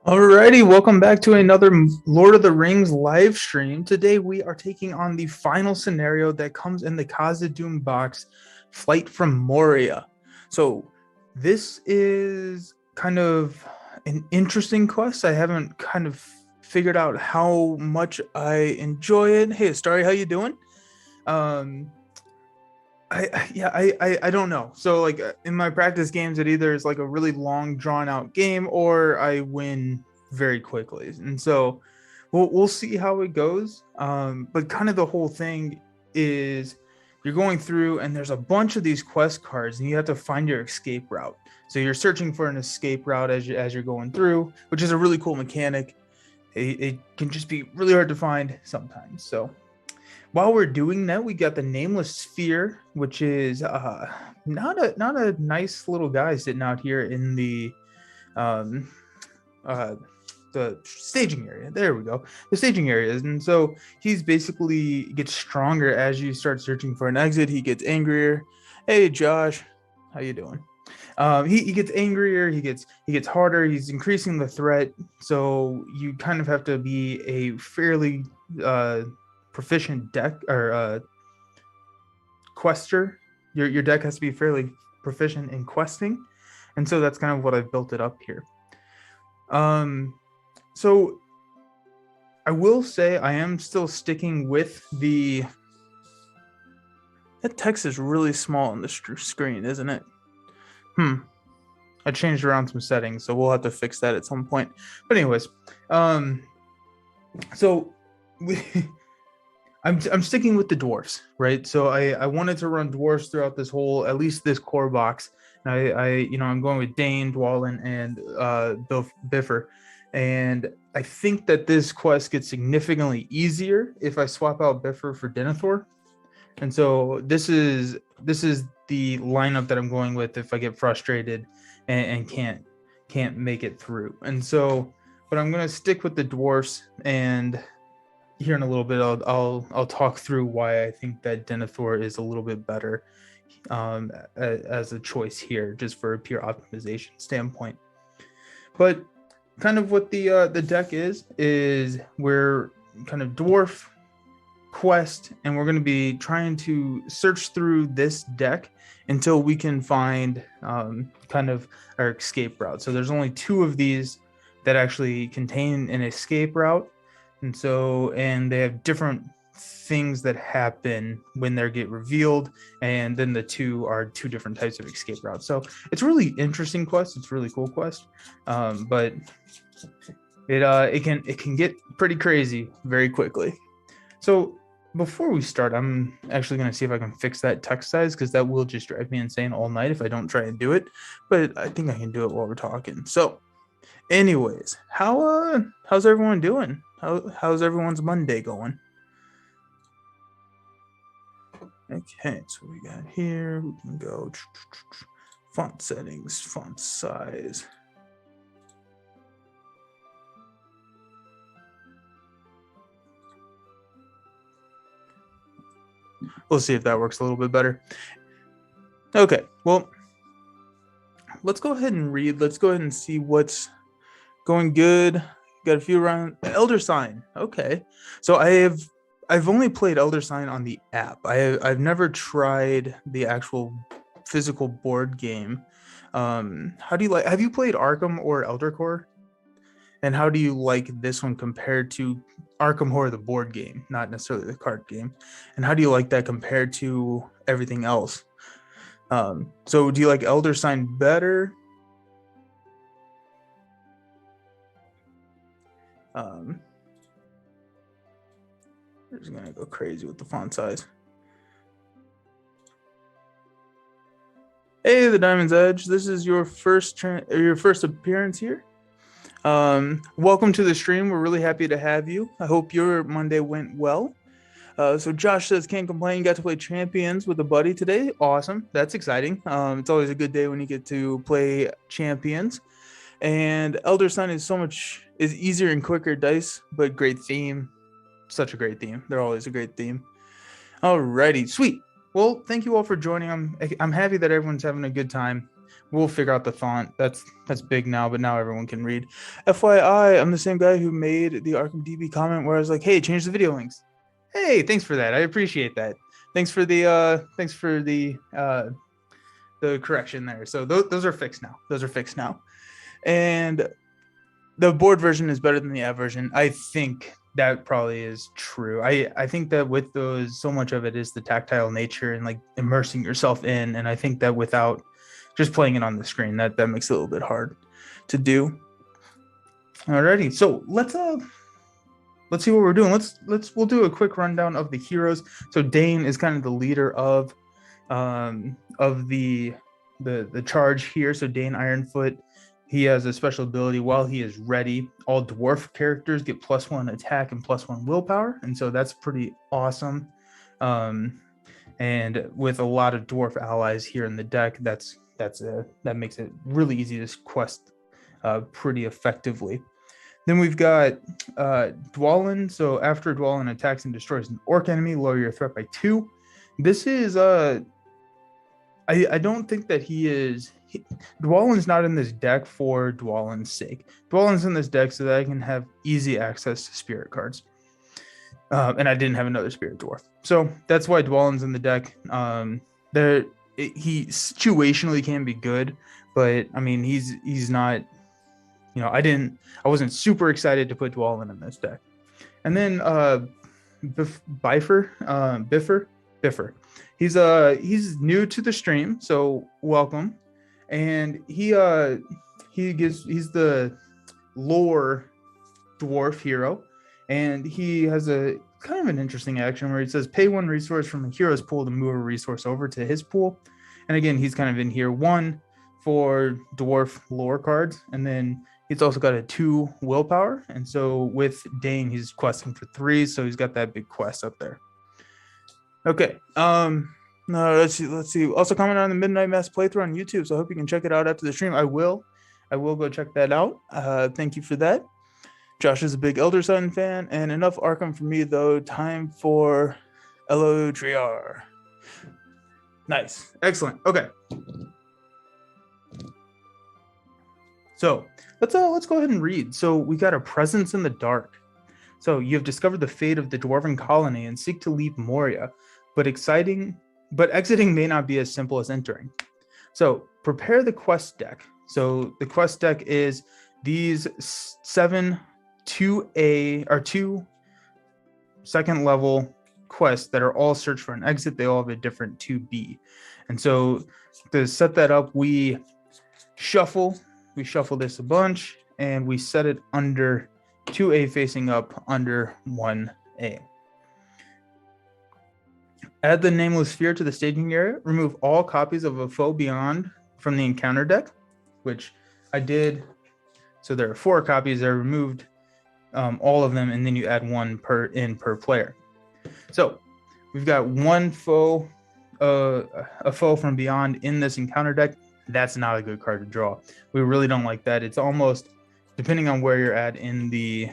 Alrighty, welcome back to another Lord of the Rings live stream. Today we are taking on the final scenario that comes in the Khazad-dûm box, Flight from Moria. So this is kind of an interesting quest. I haven't kind of figured out how much I enjoy it. Hey, Starry, how you doing? Um, I don't know. So like in my practice games, it either is like a really long drawn out game or I win very quickly, and so we'll see how it goes. But kind of the whole thing is you're going through and there's a bunch of these quest cards and you have to find your escape route. So you're searching for an escape route as you're going through, which is a really cool mechanic. It can just be really hard to find sometimes. So while we're doing that, we got the nameless sphere, which is not a nice little guy sitting out here in um, uh, the staging area. There we go, the staging areas, and so he's basically gets stronger as you start searching for an exit. He gets angrier. Hey, Josh, how you doing? He gets angrier. He gets harder. He's increasing the threat. So you kind of have to be a fairly proficient deck or quester. Your deck has to be fairly proficient in questing, and so that's kind of what I've built it up here. So I will say I am still sticking with the. That text is really small on the screen, isn't it? I changed around some settings, so we'll have to fix that at some point. But anyways, um, so we, I'm sticking with the dwarfs, right? So I wanted to run dwarfs throughout this whole, at least this core box. And I'm going with Dane, Dwalin, and Biffer, and I think that this quest gets significantly easier if I swap out Biffer for Denethor. And so this is the lineup that I'm going with if I get frustrated and can't make it through. And so, but I'm gonna stick with the dwarfs, and here in a little bit I'll talk through why I think that Denethor is a little bit better as a choice here, just for a pure optimization standpoint. But kind of what the deck is we're kind of dwarf quest, and we're going to be trying to search through this deck until we can find kind of our escape route. So there's only two of these that actually contain an escape route, and they have different things that happen when they get revealed, and then the two are two different types of escape routes. So it's a really interesting quest. It's a really cool quest, but it can get pretty crazy very quickly. So before we start, I'm actually going to see if I can fix that text size, because that will just drive me insane all night if I don't try and do it. But I think I can do it while we're talking. So, anyways, how's everyone doing? How's everyone's Monday going? Okay, so we got here. We can go font settings, font size. We'll see if that works a little bit better. Okay, well, let's go ahead and read. Let's go ahead and see what's going good. Got a few around. Elder Sign. Okay, so I've only played Elder Sign on the app. I've never tried the actual physical board game. How do you like? Have you played Arkham or Elder Core? And how do you like this one compared to Arkham Horror, the board game, not necessarily the card game? And how do you like that compared to everything else? So do you like Elder Sign better? I'm just gonna go crazy with the font size. Hey, the Diamond's Edge. This is your first appearance here. Welcome to the stream. We're really happy to have you. I hope your Monday went well. So Josh says, can't complain. Got to play Champions with a buddy today. Awesome. That's exciting. It's always a good day when you get to play Champions. And Elder Sign is easier and quicker dice, but great theme. Such a great theme. They're always a great theme. Alrighty, sweet. Well, thank you all for joining. I'm happy that everyone's having a good time. We'll figure out the font. That's big now, but now everyone can read. FYI, I'm the same guy who made the Arkham DB comment where I was like, "Hey, change the video links." Hey, thanks for that. I appreciate that. Thanks for the correction there. So those are fixed now. Those are fixed now. And the board version is better than the app version. I think that probably is true. I think that with those, so much of it is the tactile nature and like immersing yourself in. And I think that without just playing it on the screen, that makes it a little bit hard to do. Alrighty, so let's see what we're doing. We'll do a quick rundown of the heroes. So Dane is kind of the leader of the charge here. So Dane Ironfoot, he has a special ability. While he is ready, all dwarf characters get +1 attack and +1 willpower, and so that's pretty awesome. And with a lot of dwarf allies here in the deck, that makes it really easy to quest pretty effectively. Then we've got Dwalin. So after Dwalin attacks and destroys an orc enemy, lower your threat by 2. This is I don't think that Dwalin's not in this deck for Dwalin's sake. Dwalin's in this deck so that I can have easy access to spirit cards. And I didn't have another spirit dwarf. So that's why Dwalin's in the deck. He situationally can be good, but I mean he's not, I wasn't super excited to put Dwalin in this deck. And then Biffer. He's new to the stream, so welcome. And he's the lore dwarf hero, and he has a kind of an interesting action where he says pay 1 resource from a hero's pool to move a resource over to his pool. And again, he's kind of in here 1 for dwarf lore cards, and then he's also got a 2 willpower. And so with Dane, he's questing for 3, so he's got that big quest up there. Okay. No, let's see. Also comment on the Midnight Mass playthrough on YouTube, so I hope you can check it out after the stream. I will go check that out. Thank you for that. Josh is a big Elder Sun fan, and enough Arkham for me though. Time for Elotriar. Nice, excellent. Okay. So let's go ahead and read. So we got a presence in the dark. So you have discovered the fate of the dwarven colony and seek to leave Moria, but exiting may not be as simple as entering. So prepare the quest deck. So the quest deck is these 7 2 second level quests that are all search for an exit. They all have a different 2B. And so to set that up, we shuffle this a bunch and we set it under 2A facing up under 1A. Add the nameless sphere to the staging area. Remove all copies of a foe beyond from the encounter deck, which I did. So there are 4 copies. I removed all of them, and then you add 1 per player. So we've got 1 foe, a foe from beyond in this encounter deck. That's not a good card to draw. We really don't like that. It's almost, depending on where you're at in the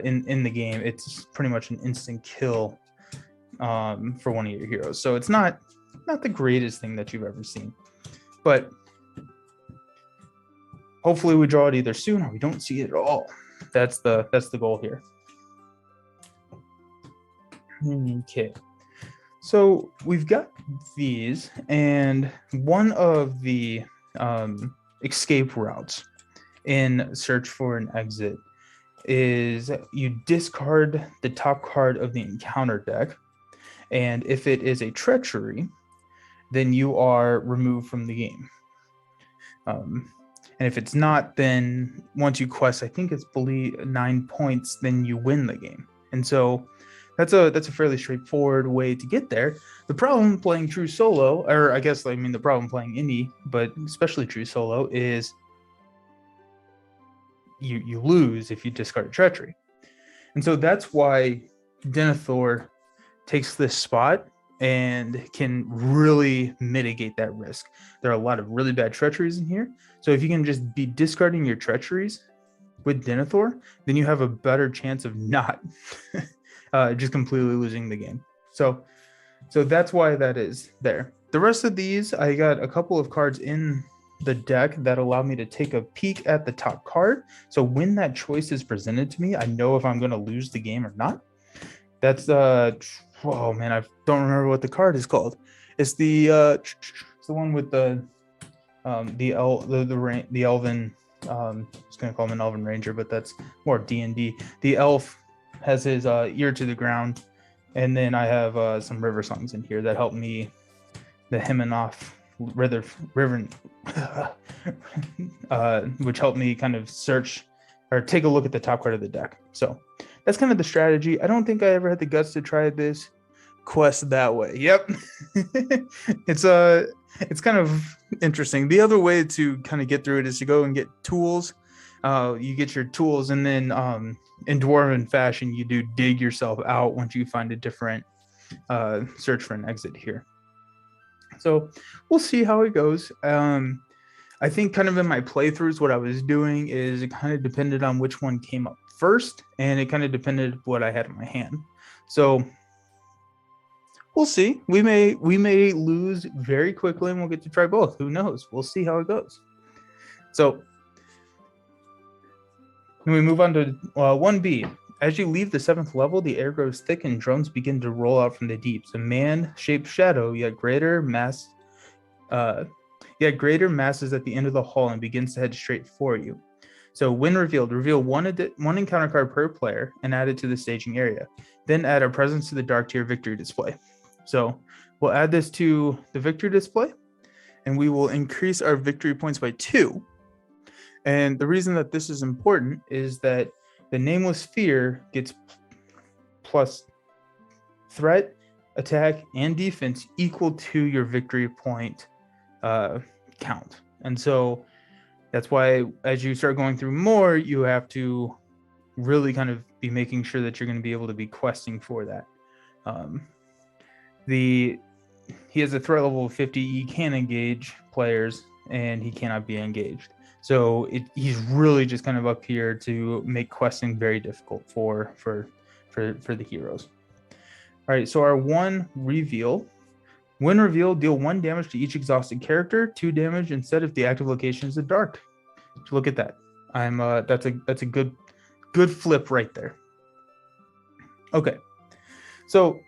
in the game, it's pretty much an instant kill for one of your heroes. So it's not the greatest thing that you've ever seen, but hopefully we draw it either soon or we don't see it at all. That's the goal here. Okay, so we've got these, and one of the escape routes in search for an exit is you discard the top card of the encounter deck, and if it is a treachery, then you are removed from the game. And if it's not, then once you quest, I think it's 9 points, then you win the game. And so that's a fairly straightforward way to get there. The problem playing true solo, or the problem playing indie, but especially true solo, is you lose if you discard treachery. And so that's why Denethor takes this spot and can really mitigate that risk. There are a lot of really bad treacheries in here. So if you can just be discarding your treacheries with Denethor, then you have a better chance of not just completely losing the game. So that's why that is there. The rest of these, I got a couple of cards in the deck that allow me to take a peek at the top card. So when that choice is presented to me, I know if I'm going to lose the game or not. That's oh man, I don't remember what the card is called. It's the one with the elven. I was gonna call him an elven ranger, but that's more D&D. The elf has his ear to the ground, and then I have some river songs in here that help me. The Himanoff river, which helped me kind of search or take a look at the top card of the deck. So that's kind of the strategy. I don't think I ever had the guts to try this quest that way. Yep. It's kind of interesting. The other way to kind of get through it is to go and get tools. You get your tools, and then in dwarven fashion, you do dig yourself out once you find a different search for an exit here. So we'll see how it goes. I think kind of in my playthroughs, what I was doing is it kind of depended on which one came up first, and it kind of depended what I had in my hand. So we'll see. We may lose very quickly, and we'll get to try both. Who knows? We'll see how it goes. So when we move on to 1B. As you leave the 7th level, the air grows thick and drums begin to roll out from the deeps. A man-shaped shadow, yet greater masses at the end of the hall and begins to head straight for you. So when revealed, reveal one encounter card per player and add it to the staging area. Then add a presence to the dark to your victory display. So we'll add this to the victory display, and we will increase our victory points by 2. And the reason that this is important is that the Nameless Fear gets plus threat, attack, and defense equal to your victory point count. And so that's why as you start going through more, you have to really kind of be making sure that you're going to be able to be questing for that. He has a threat level of 50. He can engage players, and he cannot be engaged. So he's really just kind of up here to make questing very difficult for the heroes. All right, so our 1 reveal. When revealed, deal 1 damage to each exhausted character, 2 damage instead if the active location is the dark. So look at that. That's a good flip right there. Okay, so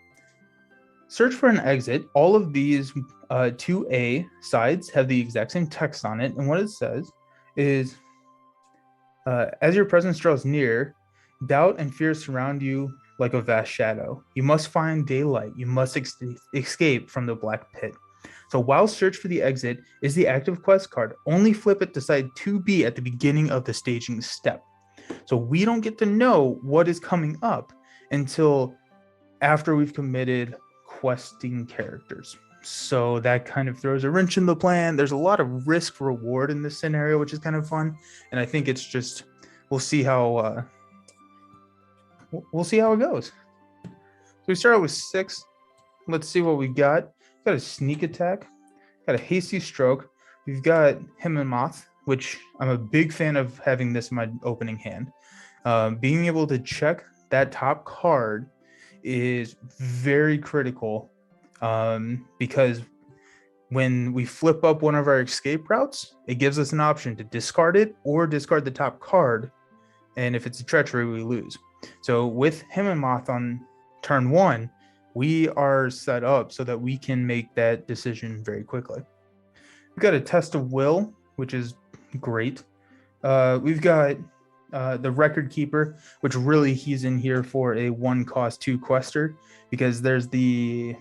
search for an exit. All of these 2A sides have the exact same text on it, and what it says is, as your presence draws near, doubt and fear surround you like a vast shadow. You must find daylight. You must escape from the black pit. So while search for the exit is the active quest card, only flip it to side 2B at the beginning of the staging step. So we don't get to know what is coming up until after we've committed questing characters. So that kind of throws a wrench in the plan. There's a lot of risk reward in this scenario, which is kind of fun. And I think it's just, we'll see how it goes. So we start out with 6. Let's see what we got. We've got a sneak attack, got a hasty stroke. We've got Himanoff, which I'm a big fan of having this in my opening hand. Being able to check that top card is very critical. Because when we flip up one of our escape routes, it gives us an option to discard it or discard the top card. And if it's a treachery, we lose. So with Himanoff on turn 1, we are set up so that we can make that decision very quickly. We've got a test of will, which is great. We've got the record keeper, which really he's in here for a 1 cost 2 quester, because there's the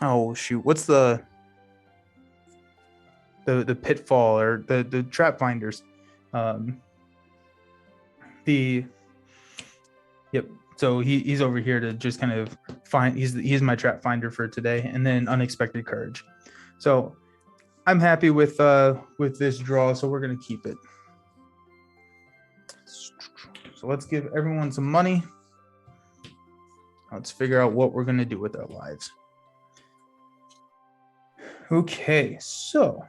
what's the pitfall or the trap finders. So he's over here to just kind of find, he's my trap finder for today. And then unexpected courage. So I'm happy with this draw, so we're gonna keep it. So let's give everyone some money. Let's figure out what we're gonna do with our lives. Okay, so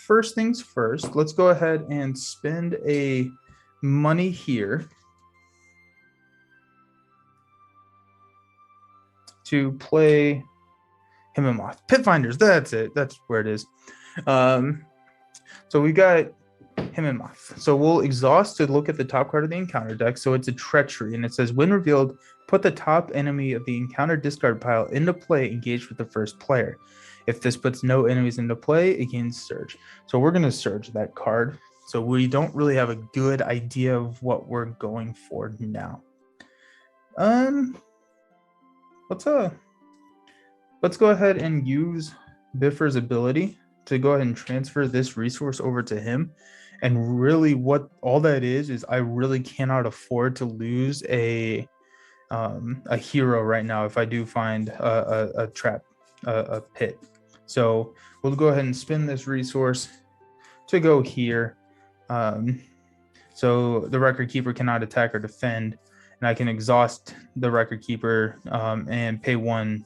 first things first, let's go ahead and spend a money here to play him and Moth. Pit Finders, that's it. That's where it is. So we got him and Moth. So we'll exhaust to look at the top card of the encounter deck. So it's a treachery, and it says when revealed, put the top enemy of the encounter discard pile into play, engaged with the first player. If this puts no enemies into play, it gains Surge. So we're going to Surge that card. So we don't really have a good idea of what we're going for now. Let's go ahead and use Biffer's ability to go ahead and transfer this resource over to him. And really what all that is I really cannot afford to lose a hero right now if I do find a trap, a pit. So we'll go ahead and spin this resource to go here. So the record keeper cannot attack or defend, and I can exhaust the record keeper and pay 1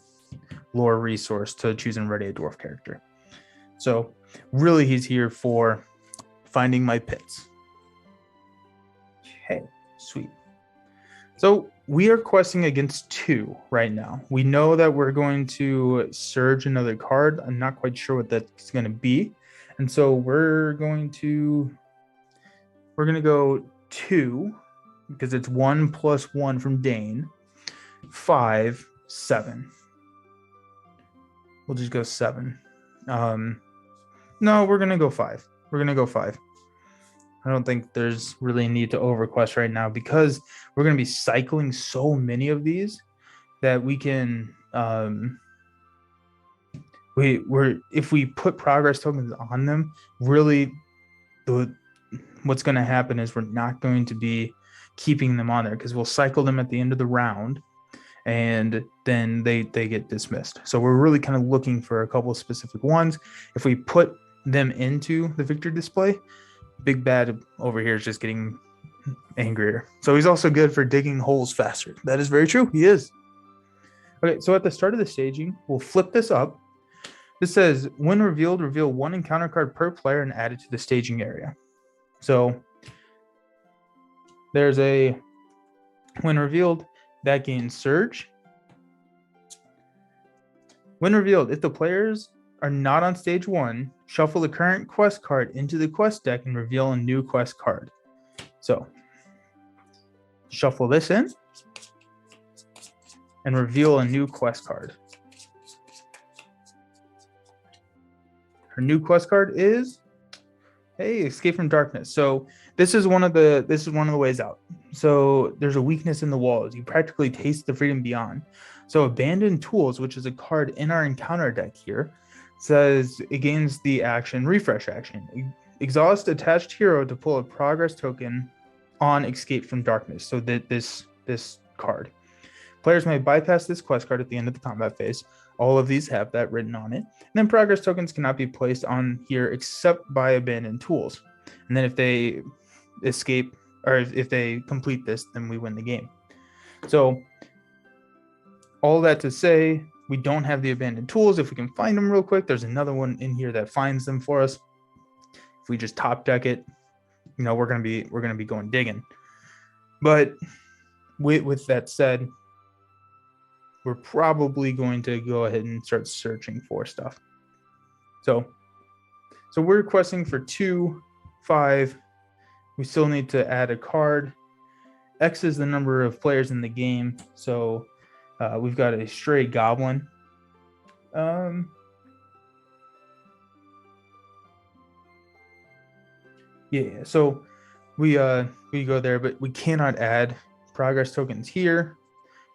lore resource to choose and ready a dwarf character. So really he's here for finding my pits. Okay, sweet. So we are questing against 2 right now. We know that we're going to Surge another card. I'm not quite sure what that's going to be. And so we're going to go 2 because it's 1 + 1 from Dane. 5, 7. We'll just go 7. No, we're going to go 5. We're going to go 5. I don't think there's really a need to overquest right now because we're going to be cycling so many of these that we can if we put progress tokens on them, really what's going to happen is we're not going to be keeping them on there because we'll cycle them at the end of the round and then they get dismissed. So we're really kind of looking for a couple of specific ones. If we put them into the victory display, Big Bad over here is just getting angrier. So he's also good for digging holes faster. That is very true. He is. Okay, so at the start of the staging, we'll flip this up. This says, when revealed, reveal 1 encounter card per player and add it to the staging area. So there's a, when revealed, that gains Surge. When revealed, if the players are not on stage 1, shuffle the current quest card into the quest deck and reveal a new quest card. So shuffle this in and reveal a new quest card. Her new quest card is, hey, Escape from Darkness. So this is one of the ways out. So there's a weakness in the walls. You practically taste the freedom beyond. So Abandoned Tools, which is a card in our encounter deck here, says it gains the action refresh action. Exhaust attached hero to pull a progress token on Escape from Darkness. So that this card. Players may bypass this quest card at the end of the combat phase. All of these have that written on it. And then progress tokens cannot be placed on here except by Abandoned Tools. And then if they escape, or if they complete this, then we win the game. So all that to say, we don't have the Abandoned Tools. If we can find them real quick, there's another one in here that finds them for us. If we just top deck it, we're gonna be going digging. But with that said, we're probably going to go ahead and start searching for stuff. So we're requesting for 2, 5. We still need to add a card. X is the number of players in the game. So we've got a Stray Goblin. Yeah, so we go there, but we cannot add progress tokens here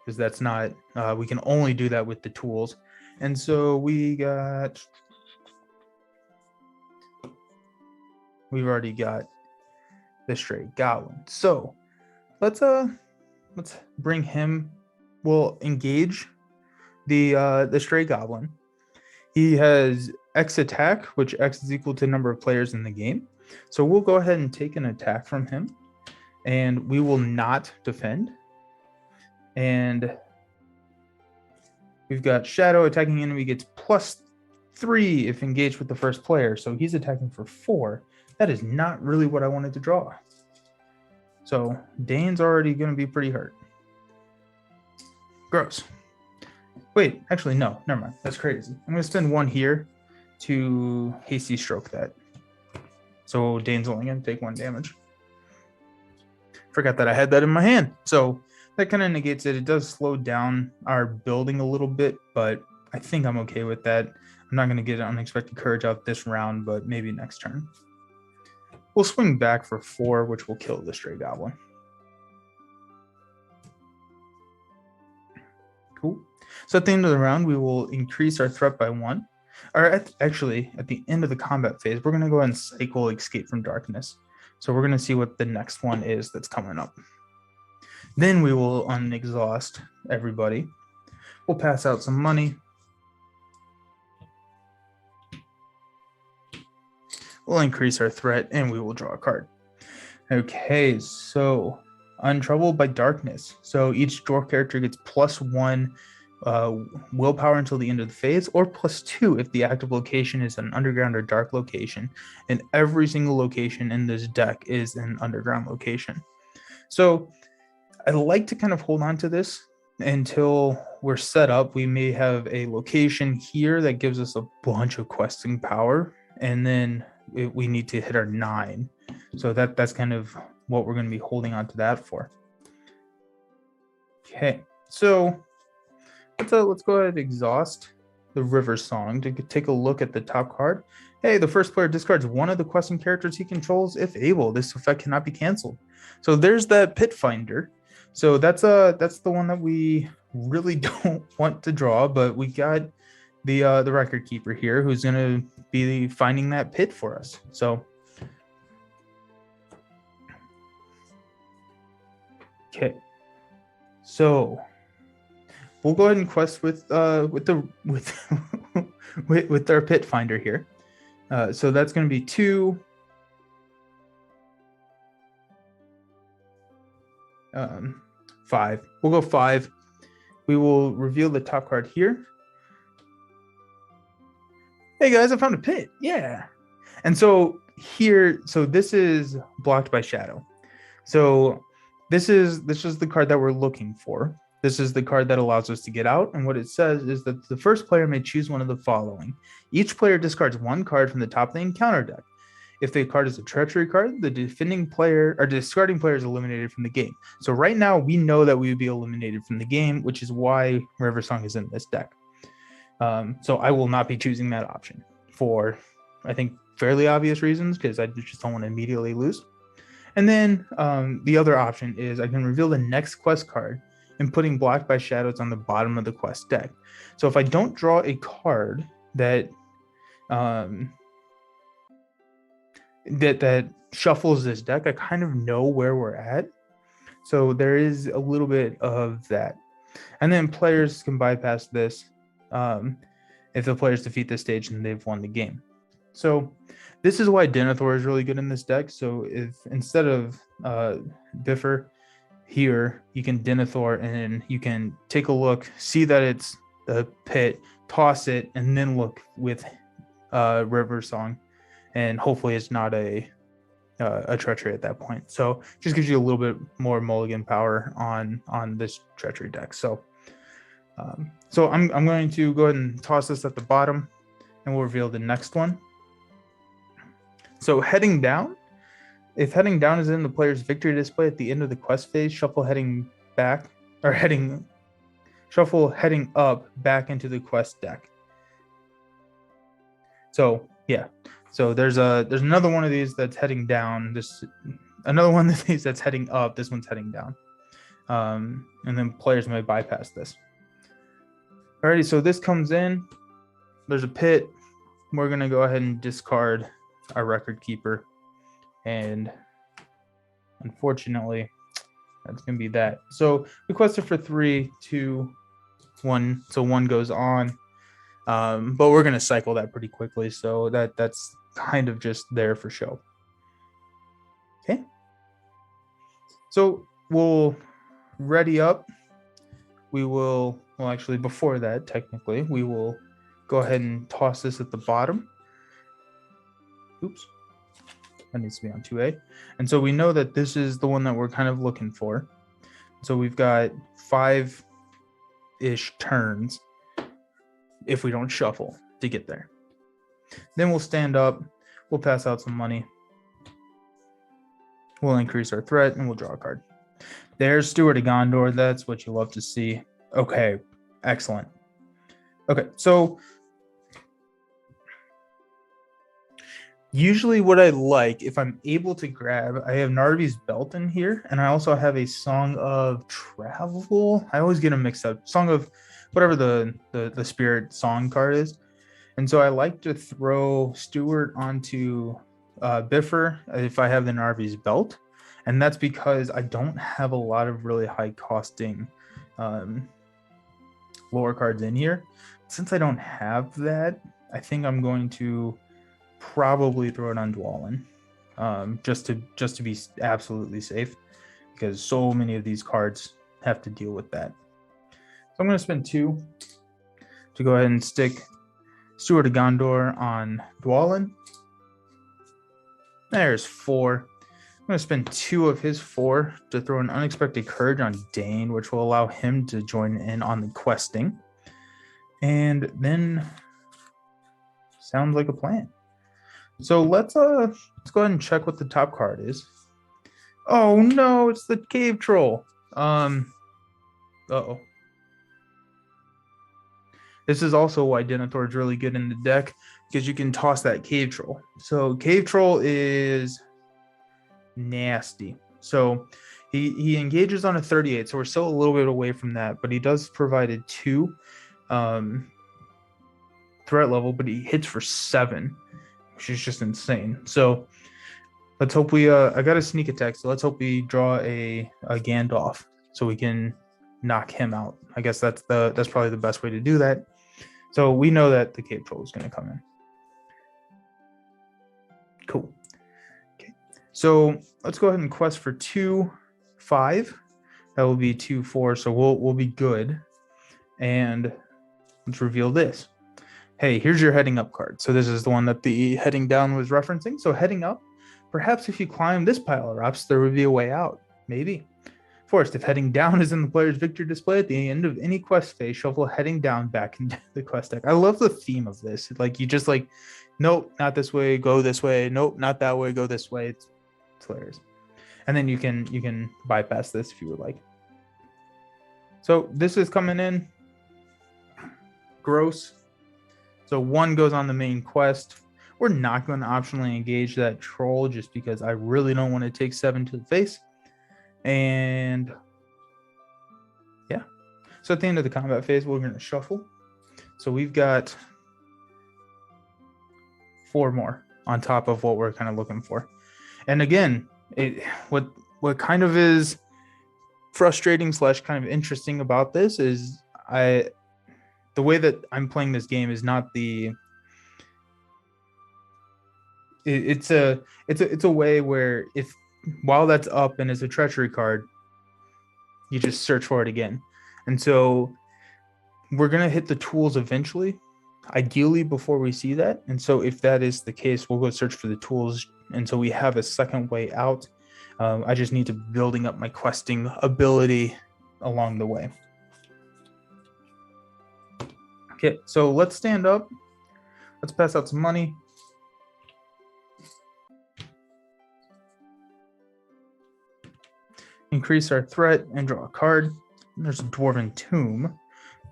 because that's not, we can only do that with the tools. And so we've already got the Stray Goblin. So let's bring him. We'll engage the Stray Goblin. He has X attack, which X is equal to the number of players in the game. So we'll go ahead and take an attack from him, and we will not defend. And we've got Shadow. Attacking enemy gets +3 if engaged with the first player. So he's attacking for 4. That is not really what I wanted to draw. So Dane's already going to be pretty hurt. Gross. Wait, actually, no, never mind. That's crazy. I'm going to spend 1 here to hasty stroke that. So Dane's only going to take 1 damage. Forgot that I had that in my hand. So that kind of negates it. It does slow down our building a little bit, but I think I'm okay with that. I'm not going to get unexpected courage out this round, but maybe next turn. We'll swing back for 4, which will kill the stray goblin. Cool. So at the end of the round, we will increase our threat by 1. Or actually, at the end of the combat phase, we're going to go ahead and cycle Escape from Darkness. So we're going to see what the next one is that's coming up. Then we will unexhaust everybody. We'll pass out some money. We'll increase our threat, and we will draw a card. Okay, so Untroubled by Darkness. So each dwarf character gets +1 willpower until the end of the phase, or +2 if the active location is an underground or dark location, and every single location in this deck is an underground location. So I like to kind of hold on to this until we're set up. We may have a location here that gives us a bunch of questing power, and then we need to hit our 9. So that's kind of what we're going to be holding on to that for. Okay, so let's go ahead and exhaust the River Song to take a look at the top card. Hey, the first player discards 1 of the questing characters he controls if able. This effect cannot be canceled. So there's that Pit Finder. So that's the one that we really don't want to draw, but we got the record keeper here who's going to be finding that pit for us. So okay, so we'll go ahead and quest with our Pit Finder here. So that's going to be 2. 5. We'll go 5. We will reveal the top card here. Hey guys, I found a pit. Yeah. And so here, so this is blocked by shadow. So this is the card that we're looking for. This is the card that allows us to get out. And what it says is that the first player may choose one of the following. Each player discards 1 card from the top of the encounter deck. If the card is a treachery card, the defending player or discarding player is eliminated from the game. So right now we know that we would be eliminated from the game, which is why River Song is in this deck. So I will not be choosing that option for, I think, fairly obvious reasons, because I just don't want to immediately lose. And then the other option is I can reveal the next quest card and putting blocked by shadows on the bottom of the quest deck. So if I don't draw a card that that shuffles this deck, I kind of know where we're at. So there is a little bit of that. And then players can bypass this if the players defeat this stage and they've won the game. So this is why Denethor is really good in this deck. So if instead of Biffer here, you can Denethor and you can take a look, see that it's the pit, toss it, and then look with River Song, and hopefully it's not a treachery at that point. So just gives you a little bit more mulligan power on this treachery deck. So I'm going to go ahead and toss this at the bottom, and we'll reveal the next one. So heading down, if heading down is in the player's victory display at the end of the quest phase, shuffle heading up back into the quest deck. So yeah, so there's another one of these that's heading down. Another one of these that's heading up. This one's heading down, and then players may bypass this. Alrighty, so this comes in. There's a pit. We're gonna go ahead and discard our record keeper, and unfortunately, that's gonna be that. So we quested for 3, 2, 1. So 1 goes on, but we're gonna cycle that pretty quickly. So that's kind of just there for show. Okay. So we'll ready up. We will, well, actually, before that, technically, we will go ahead and toss this at the bottom. Oops. That needs to be on 2A. And so we know that this is the one that we're kind of looking for. So we've got 5-ish turns if we don't shuffle to get there. Then we'll stand up, we'll pass out some money, we'll increase our threat, and we'll draw a card. There's Steward of Gondor. That's what you love to see. Okay, excellent. Okay, so usually what I like, if I'm able to grab, I have Narvi's Belt in here, and I also have a Song of Travel. I always get them mixed up. Song of whatever the spirit song card is. And so I like to throw Stewart onto Biffer if I have the Narvi's Belt. And that's because I don't have a lot of really high costing lower cards in here. Since I don't have that, I think I'm going to probably throw it on Dwalin, just to be absolutely safe, because so many of these cards have to deal with that. So I'm going to spend 2 to go ahead and stick Steward of Gondor on Dwalin. There's 4. I'm going to spend 2 of his 4 to throw an Unexpected Courage on Dane, which will allow him to join in on the questing. And then sounds like a plan. So let's go ahead and check what the top card is. Oh no, it's the Cave Troll. Uh-oh. This is also why Denethor is really good in the deck, because you can toss that Cave Troll. So Cave Troll is nasty. So he engages on a 38, so we're still a little bit away from that, but he does provide a 2 threat level, but he hits for 7, which is just insane. So let's hope we I got a sneak attack, so let's hope we draw a Gandalf so we can knock him out. I guess that's probably the best way to do that. So we know that the Cave Troll is going to come in. Cool. Okay. So let's go ahead and quest for 2, 5. That will be 2, 4. So we'll be good. And let's reveal this. Hey, here's your heading up card. So this is the one that the heading down was referencing. So heading up, perhaps if you climb this pile of rocks, there would be a way out. Maybe. Forced, if heading down is in the player's victory display at the end of any quest phase, shuffle heading down back into the quest deck. I love the theme of this. Like, you just like, nope, not this way, go this way. Nope, not that way, go this way. It's hilarious. And then you can bypass this if you would like. So this is coming in. Gross. So 1 goes on the main quest. We're not going to optionally engage that troll just because I really don't want to take 7 to the face. And yeah, so at the end of the combat phase, we're going to shuffle. So we've got 4 more on top of what we're kind of looking for. And again, what kind of is frustrating / kind of interesting about this is the way that I'm playing this game is not the it's a way where if while that's up and it's a treachery card, you just search for it again. And so we're going to hit the tools eventually, ideally before we see that. And so if that is the case, we'll go search for the tools until we have a second way out. I just need to building up my questing ability along the way. Okay, so let's stand up. Let's pass out some money. Increase our threat and draw a card. There's a Dwarven Tomb.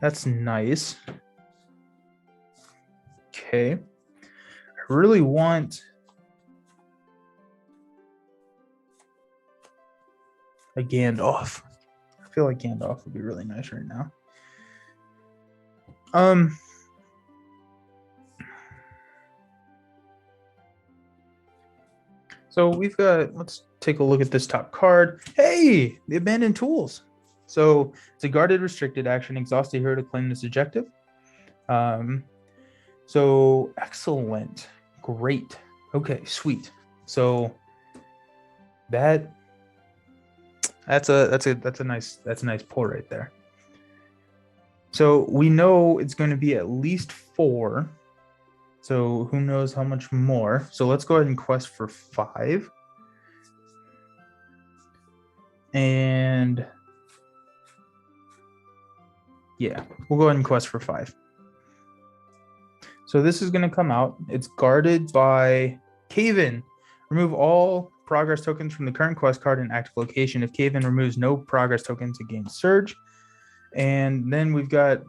That's nice. Okay. I really want a Gandalf. I feel like Gandalf would be really nice right now. So we've got, let's take a look at this top card. Hey, the Abandoned Tools. So it's a guarded restricted action. Exhaust a hero to claim this objective. So excellent. Great. Okay, sweet. So that's a nice pull right there. So we know it's going to be at least 4. So who knows how much more. So let's go ahead and quest for 5. And yeah, we'll go ahead and quest for 5. So this is going to come out. It's guarded by Cave-In. Remove all progress tokens from the current quest card in active location. If Cave-In removes no progress tokens, it gains Surge. And then we've got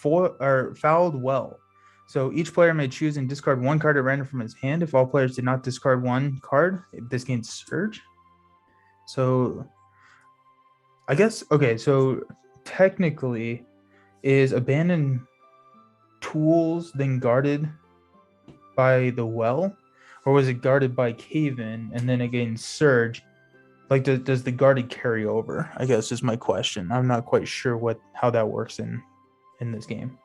Fouled Well. So each player may choose and discard one card at random from his hand. If all players did not discard one card, this gains Surge. So I guess, okay, so technically, is Abandoned Tools then guarded by the Well? Or was it guarded by Cave-In and then again Surge? Like, does the guarded carry over? I guess is my question. I'm not quite sure how that works in this game.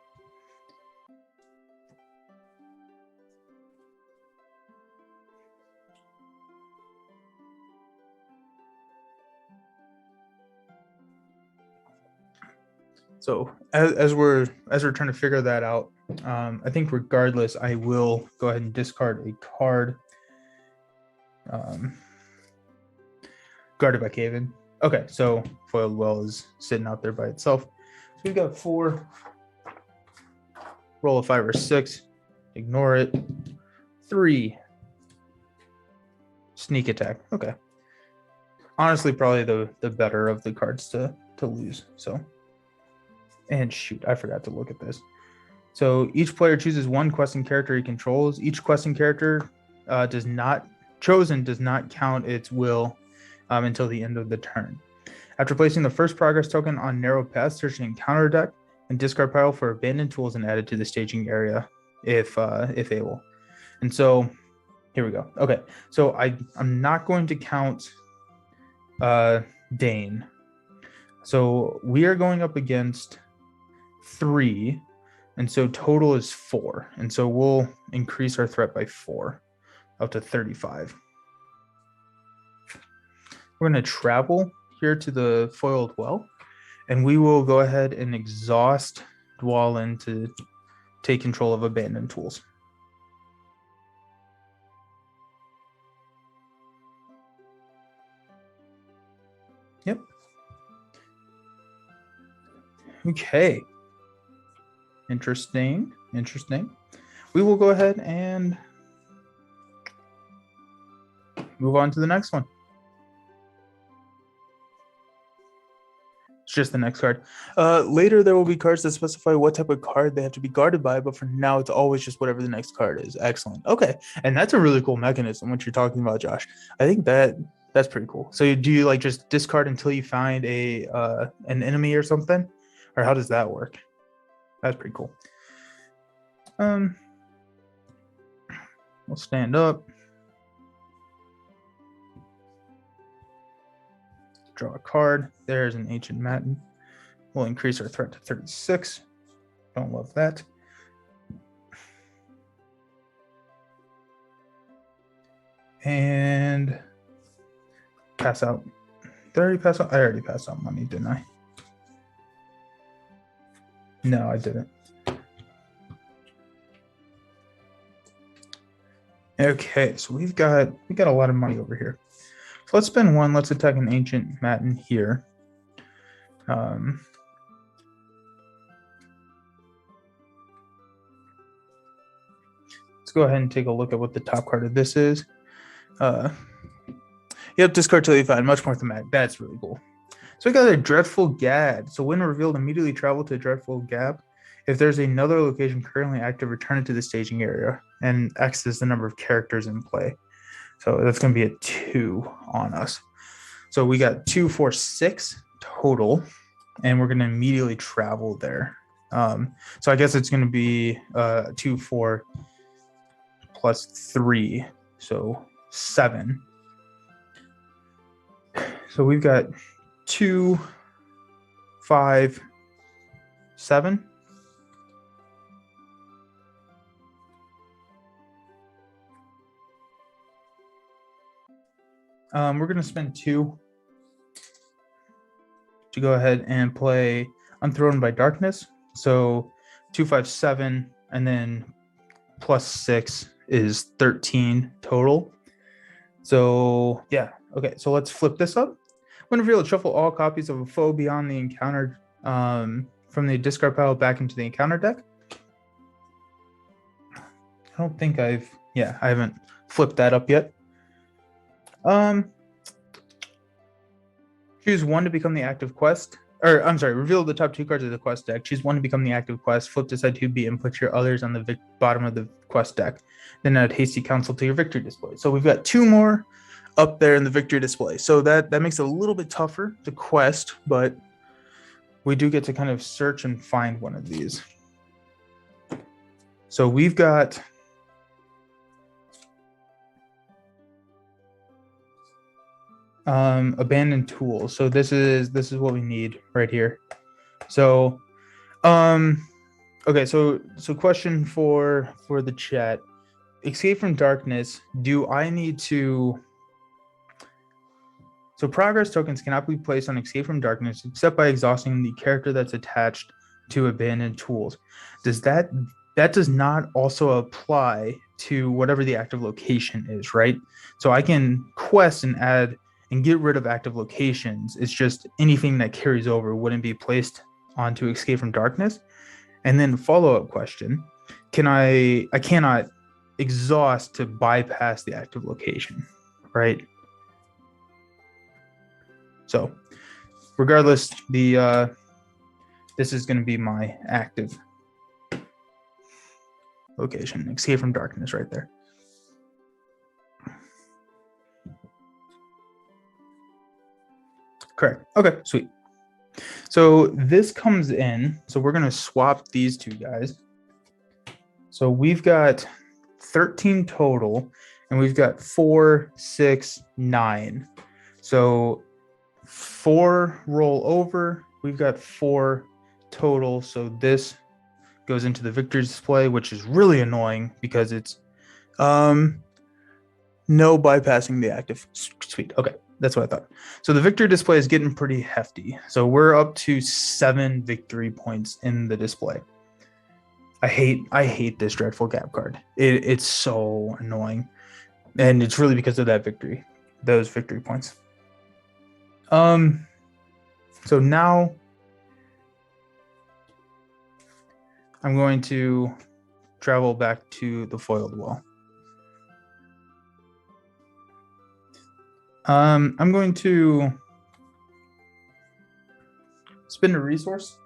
So as we're trying to figure that out, I think regardless, I will go ahead and discard a card. Guarded by Cave-In. Okay, so Foiled Well is sitting out there by itself. So we've got 4. Roll a 5 or 6. Ignore it. 3. Sneak attack. Okay. Honestly, probably the better of the cards to lose. So, and shoot, I forgot to look at this. So each player chooses one questing character he controls. Each questing character does not count its will until the end of the turn. After placing the first progress token on narrow path, search an encounter deck and discard pile for abandoned tools and add it to the staging area if able. And so here we go. Okay, so I'm not going to count Dane. So we are going up against 3, and so total is 4. And so we'll increase our threat by 4 up to 35. We're going to travel here to the Foiled Well, and we will go ahead and exhaust Dwalin to take control of abandoned tools. Yep. Okay. Interesting. We will go ahead and move on to the next one. It's just the next card. Later, there will be cards that specify what type of card they have to be guarded by, but for now, it's always just whatever the next card is. Excellent. Okay, and that's a really cool mechanism, what you're talking about, Josh. I think that's pretty cool. So do you like just discard until you find an enemy or something? Or how does that work? That's pretty cool. We'll stand up. Draw a card. There's an Ancient Matin. We'll increase our threat to 36. Don't love that. And pass out. Did I already pass out? I already passed out money, didn't I? No, I didn't. Okay, so we got a lot of money over here. So let's spend 1. Let's attack an Ancient Matin here. Let's go ahead and take a look at what the top card of this is. Yep, discard till you find. Much more thematic. That's really cool. So we got a Dreadful Gad. So when revealed, immediately travel to Dreadful Gap. If there's another location currently active, return it to the staging area. And X is the number of characters in play. So that's going to be a 2 on us. So we got 2, 4, 6 total. And we're going to immediately travel there. So I guess it's going to be 2, 4 plus 3. So 7. So we've got 2, 5, 7. We're going to spend 2 to go ahead and play Unthrown by Darkness. So 2, 5, 7, and then plus 6 is 13 total. So yeah, okay. So let's flip this up. When revealed, shuffle all copies of a foe beyond the encounter from the discard pile back into the encounter deck. I don't think I haven't flipped that up yet. Choose one to become the active quest. Or, I'm sorry, reveal the top 2 cards of the quest deck. Choose one to become the active quest. Flip to side 2B and put your others on the bottom of the quest deck. Then add Hasty Council to your victory display. So we've got 2 more up there in the victory display. So that makes it a little bit tougher to quest, but we do get to kind of search and find one of these. So we've got abandoned tools. So this is what we need right here. So okay, so question for the chat. Escape from darkness, do I need to... So progress tokens cannot be placed on Escape from Darkness except by exhausting the character that's attached to abandoned tools. Does that does not also apply to whatever the active location is, right? So I can quest and add and get rid of active locations. It's just anything that carries over wouldn't be placed onto Escape from Darkness. And then follow-up question, I cannot exhaust to bypass the active location, right? So regardless, this is going to be my active location. Escape from Darkness right there. Correct. Okay, sweet. So this comes in. So we're going to swap these 2 guys. So we've got 13 total, and we've got 4, 6, 9. So 4 roll over. We've got 4 total. So this goes into the victory display, which is really annoying because it's no bypassing the active. Sweet. Okay, that's what I thought. So the victory display is getting pretty hefty. So we're up to 7 victory points in the display. I hate this dreadful gap card. It's so annoying, and it's really because of those victory points. So now I'm going to travel back to the foiled wall. I'm going to spend a resource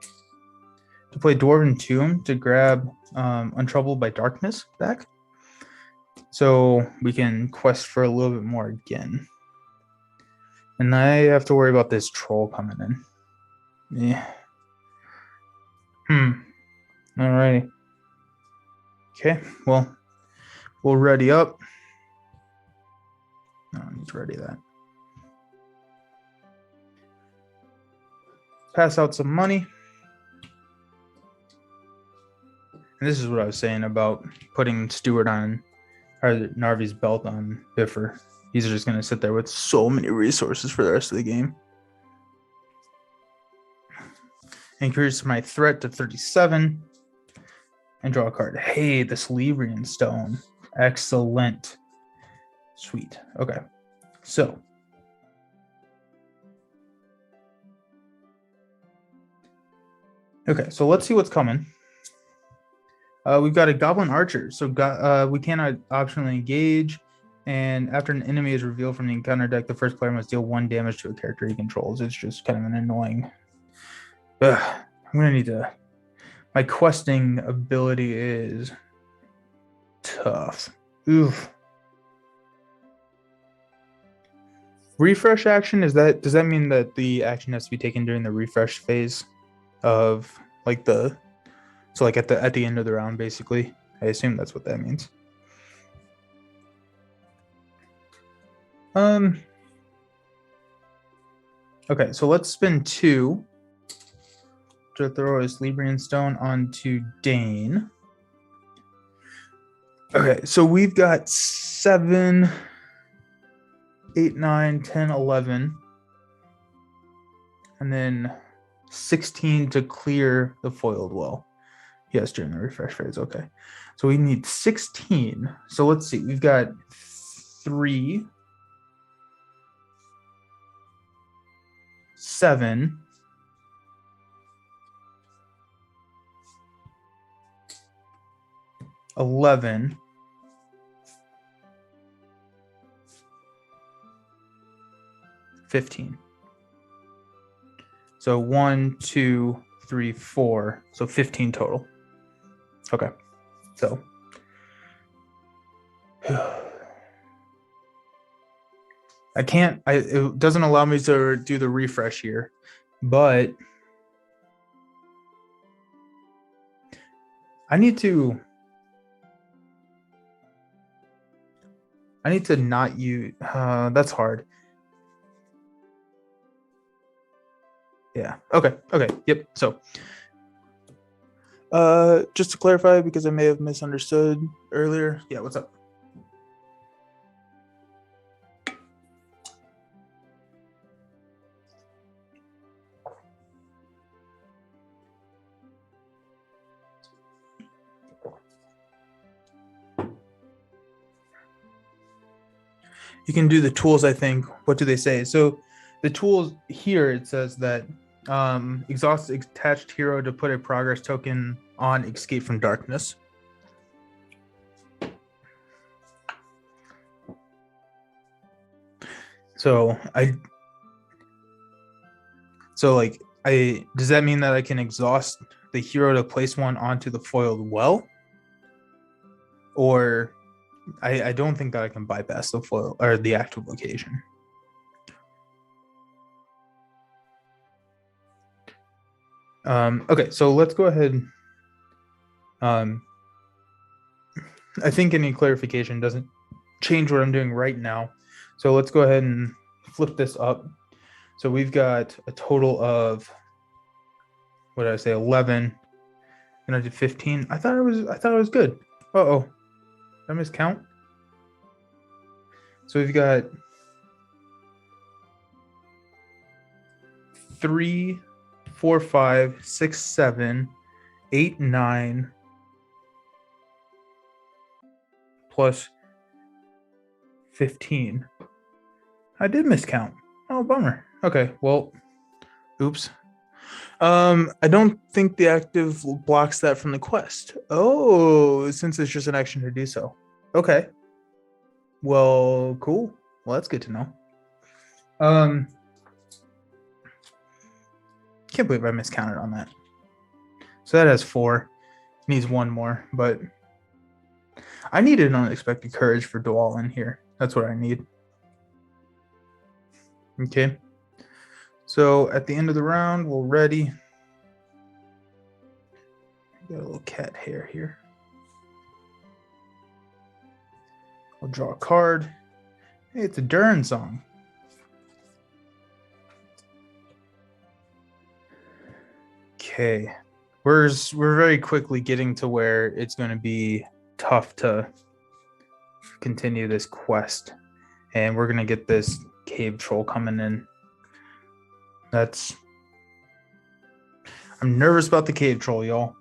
to play Dwarven Tomb to grab Untroubled by Darkness back. So we can quest for a little bit more again. And I have to worry about this troll coming in. Yeah. Alrighty. Okay, well, we'll ready up. No, I need to ready that. Pass out some money. And this is what I was saying about putting Stewart on, or Narvi's belt on Biffer. He's just going to sit there with so many resources for the rest of the game. Increase my threat to 37. And draw a card. Hey, this Librian stone. Excellent. Sweet. Okay. So. Okay, so let's see what's coming. We've got a Goblin Archer. So we cannot optionally engage. And after an enemy is revealed from the encounter deck, the first player must deal 1 damage to a character he controls. It's just kind of an annoying. I'm going to need to... My questing ability is tough. Oof. Refresh action, does that mean that the action has to be taken during the refresh phase of like at the end of the round, basically? I assume that's what that means. Okay, so let's spend 2 to throw his Librian Stone onto Dane. Okay, so we've got 7, 8, 9, 10, 11. And then 16 to clear the foiled well. Yes, during the refresh phase. Okay. So we need 16. So let's see. We've got 3, 7, 11, 15. So 1, 2, 3, 4. So 15 total. Okay. So it doesn't allow me to do the refresh here, but I need to not use, that's hard. Yeah. Okay. Yep. So, just to clarify, because I may have misunderstood earlier. Yeah. What's up? You can do the tools, I think. What do they say? So the tools here, it says that exhaust attached hero to put a progress token on escape from darkness. So does that mean that I can exhaust the hero to place one onto the foiled well? Or I don't think that I can bypass the foil or the active location. Okay, so let's go ahead. I think any clarification doesn't change what I'm doing right now. So let's go ahead and flip this up. So we've got a total of, what did I say, 11. And I did 15. I thought it was good. Uh-oh. Did I miscount? So we've got 3, 4, 5, 6, 7, 8, 9 plus 15. I did miscount. Oh, bummer. Okay, well, oops. I don't think the active blocks that from the quest. Oh, since it's just an action to do so. Okay. Well, cool. Well, that's good to know. Can't believe I miscounted on that. So that has 4. Needs 1 more, but I needed an unexpected courage for Dwal in here. That's what I need. Okay. So at the end of the round, we're ready. Got a little cat hair here. I'll draw a card. Hey, it's a Durin song. Okay. We're very quickly getting to where it's going to be tough to continue this quest. And we're going to get this cave troll coming in. I'm nervous about the cave troll, y'all.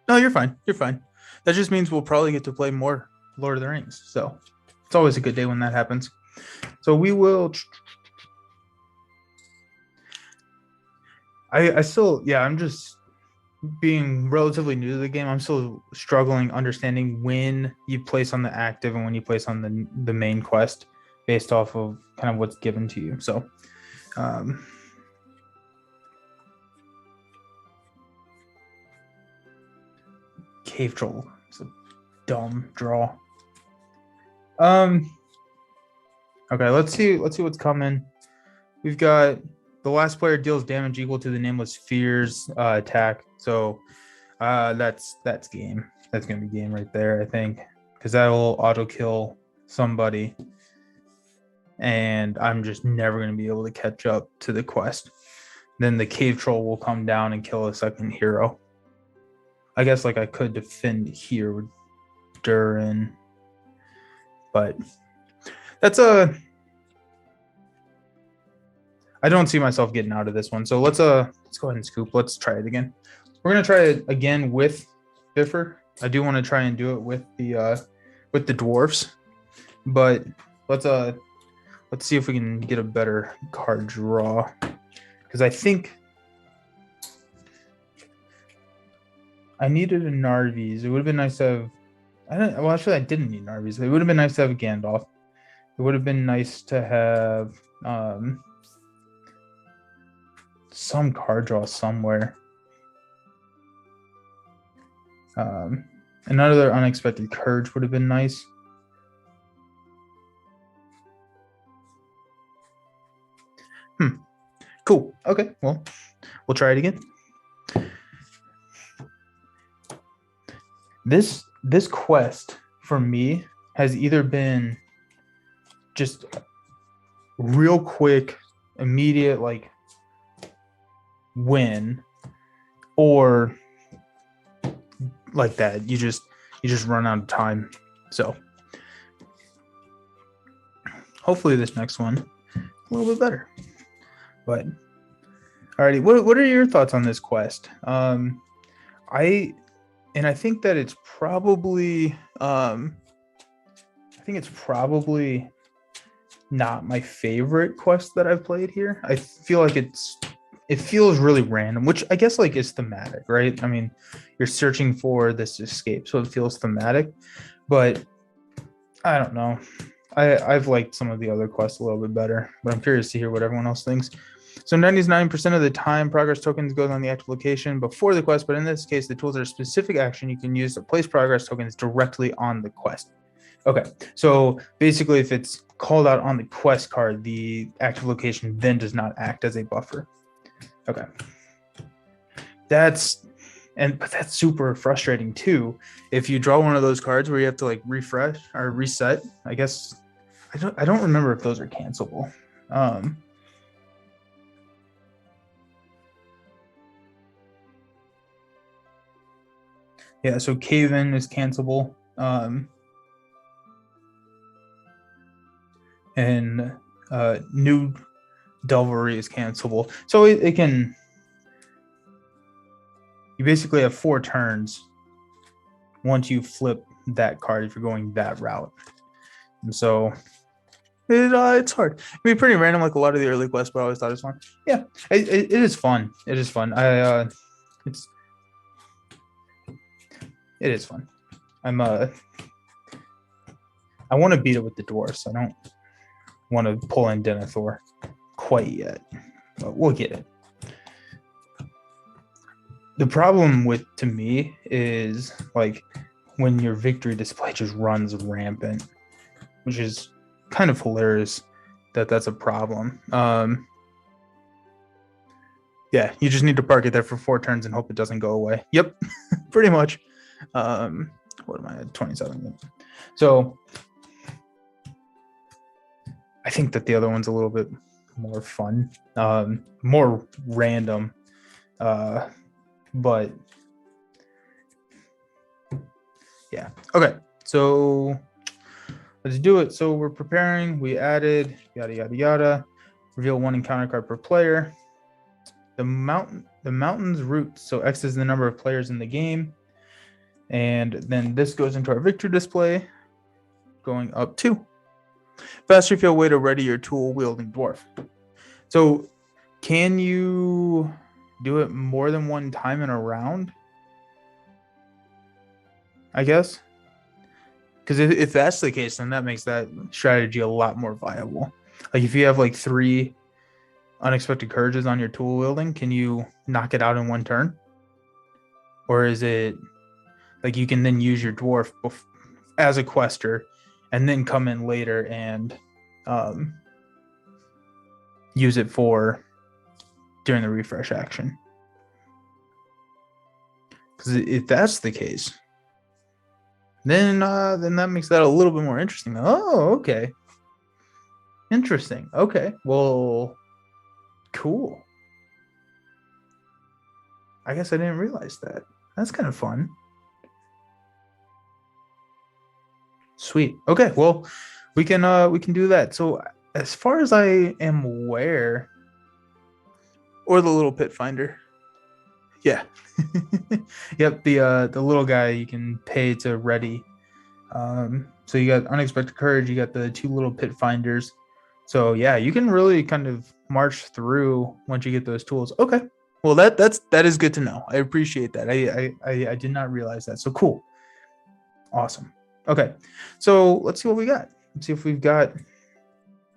No, you're fine. You're fine. That just means we'll probably get to play more Lord of the Rings. So it's always a good day when that happens. So we will. I still, yeah, I'm just being relatively new to the game. I'm still struggling understanding when you place on the active and when you place on the main quest based off of kind of what's given to you. So, cave troll. It's a dumb draw. Okay, let's see what's coming. We've got the last player deals damage equal to the nameless sphere's attack. So that's game. That's gonna be game right there, I think, because that will auto kill somebody, and I'm just never gonna be able to catch up to the quest. Then the cave troll will come down and kill a second hero. I guess like I could defend here with Durin, but that's I don't see myself getting out of this one. So let's go ahead and scoop. Let's try it again. We're gonna try it again with Biffer. I do want to try and do it with the dwarfs, but let's see if we can get a better card draw, because I think I needed a Narvies. It would have been nice to have Actually, I didn't need an Arby's. It would have been nice to have a Gandalf. It would have been nice to have some card draw somewhere. Another unexpected Courage would have been nice. Cool. Okay, well, we'll try it again. This quest for me has either been just real quick, immediate, like win, or like that you just run out of time. So hopefully this next one a little bit better. But alrighty, what are your thoughts on this quest? I think that it's probably not my favorite quest that I've played here. I feel like it feels really random, which I guess like is thematic, right? I mean, you're searching for this escape, so it feels thematic, but I don't know. I've liked some of the other quests a little bit better, but I'm curious to hear what everyone else thinks. So 99% of the time, progress tokens goes on the active location before the quest, but in this case, the tools are a specific action you can use to place progress tokens directly on the quest. Okay, so basically, if it's called out on the quest card, the active location then does not act as a buffer. Okay, that's super frustrating too. If you draw one of those cards where you have to like refresh or reset, I guess I don't remember if those are cancelable. Yeah, so Cave In is cancelable. And New Delvery is cancelable. So it can. You basically have 4 turns once you flip that card if you're going that route. And so it's hard. I mean, pretty random like a lot of the early quests, but I always thought it was fun. Yeah, it is fun. It is fun. It is fun. I want to beat it with the dwarfs. I don't want to pull in Denethor quite yet, but we'll get it. The problem to me is like when your victory display just runs rampant, which is kind of hilarious that's a problem. Yeah, you just need to park it there for 4 turns and hope it doesn't go away. Yep, pretty much. What am I at? 27. So I think that the other one's a little bit more fun, more random, but yeah. Okay, so let's do it. So we're preparing. We added yada yada yada. Reveal 1 encounter card per player. The mountain's route. So X is the number of players in the game, and then this goes into our victory display, going up 2. Fast refill way to ready your tool wielding dwarf. So can you do it more than 1 time in a round? I guess. Because if that's the case, then that makes that strategy a lot more viable. Like if you have like 3 unexpected courages on your tool wielding, can you knock it out in 1 turn? Or is it like you can then use your dwarf as a quester and then come in later and use it for during the refresh action? Because if that's the case, then that makes that a little bit more interesting. Oh, okay. Interesting. Okay. Well, cool. I guess I didn't realize that. That's kind of fun. Sweet. Okay. Well, we can do that. So as far as I am aware, or the little pit finder. Yeah. Yep. The little guy you can pay to ready. So you got unexpected courage. You got the 2 little pit finders. So yeah, you can really kind of march through once you get those tools. Okay. Well, that is good to know. I appreciate that. I did not realize that. So cool. Awesome. Okay, so let's see what we got. Let's see if we've got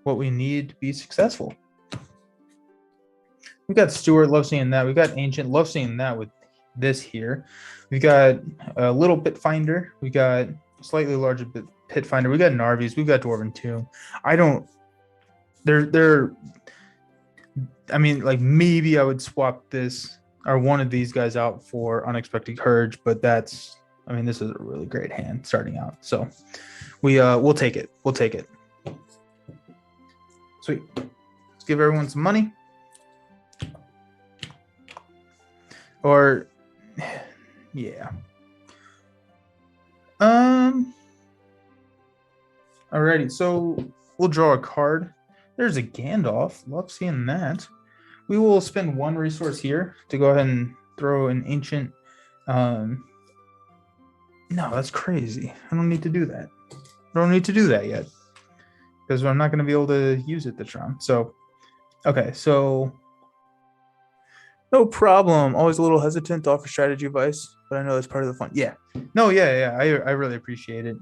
what we need to be successful. We got Stewart, love seeing that. We got Ancient, love seeing that with this here. We got a little Pit Finder. We got slightly larger Pit Finder. We got Narvies. We've got Dwarven Tomb. They're I mean, like maybe I would swap this or one of these guys out for Unexpected Courage, but this is a really great hand starting out. So we'll take it. We'll take it. Sweet. Let's give everyone some money. Or yeah. Alrighty, so we'll draw a card. There's a Gandalf. Love seeing that. We will spend one resource here to go ahead and throw an Ancient. No, that's crazy. I don't need to do that. I don't need to do that yet because I'm not going to be able to use it this round. So, okay, so no problem. Always a little hesitant to offer strategy advice, but I know that's part of the fun. Yeah. No, yeah. I really appreciate it.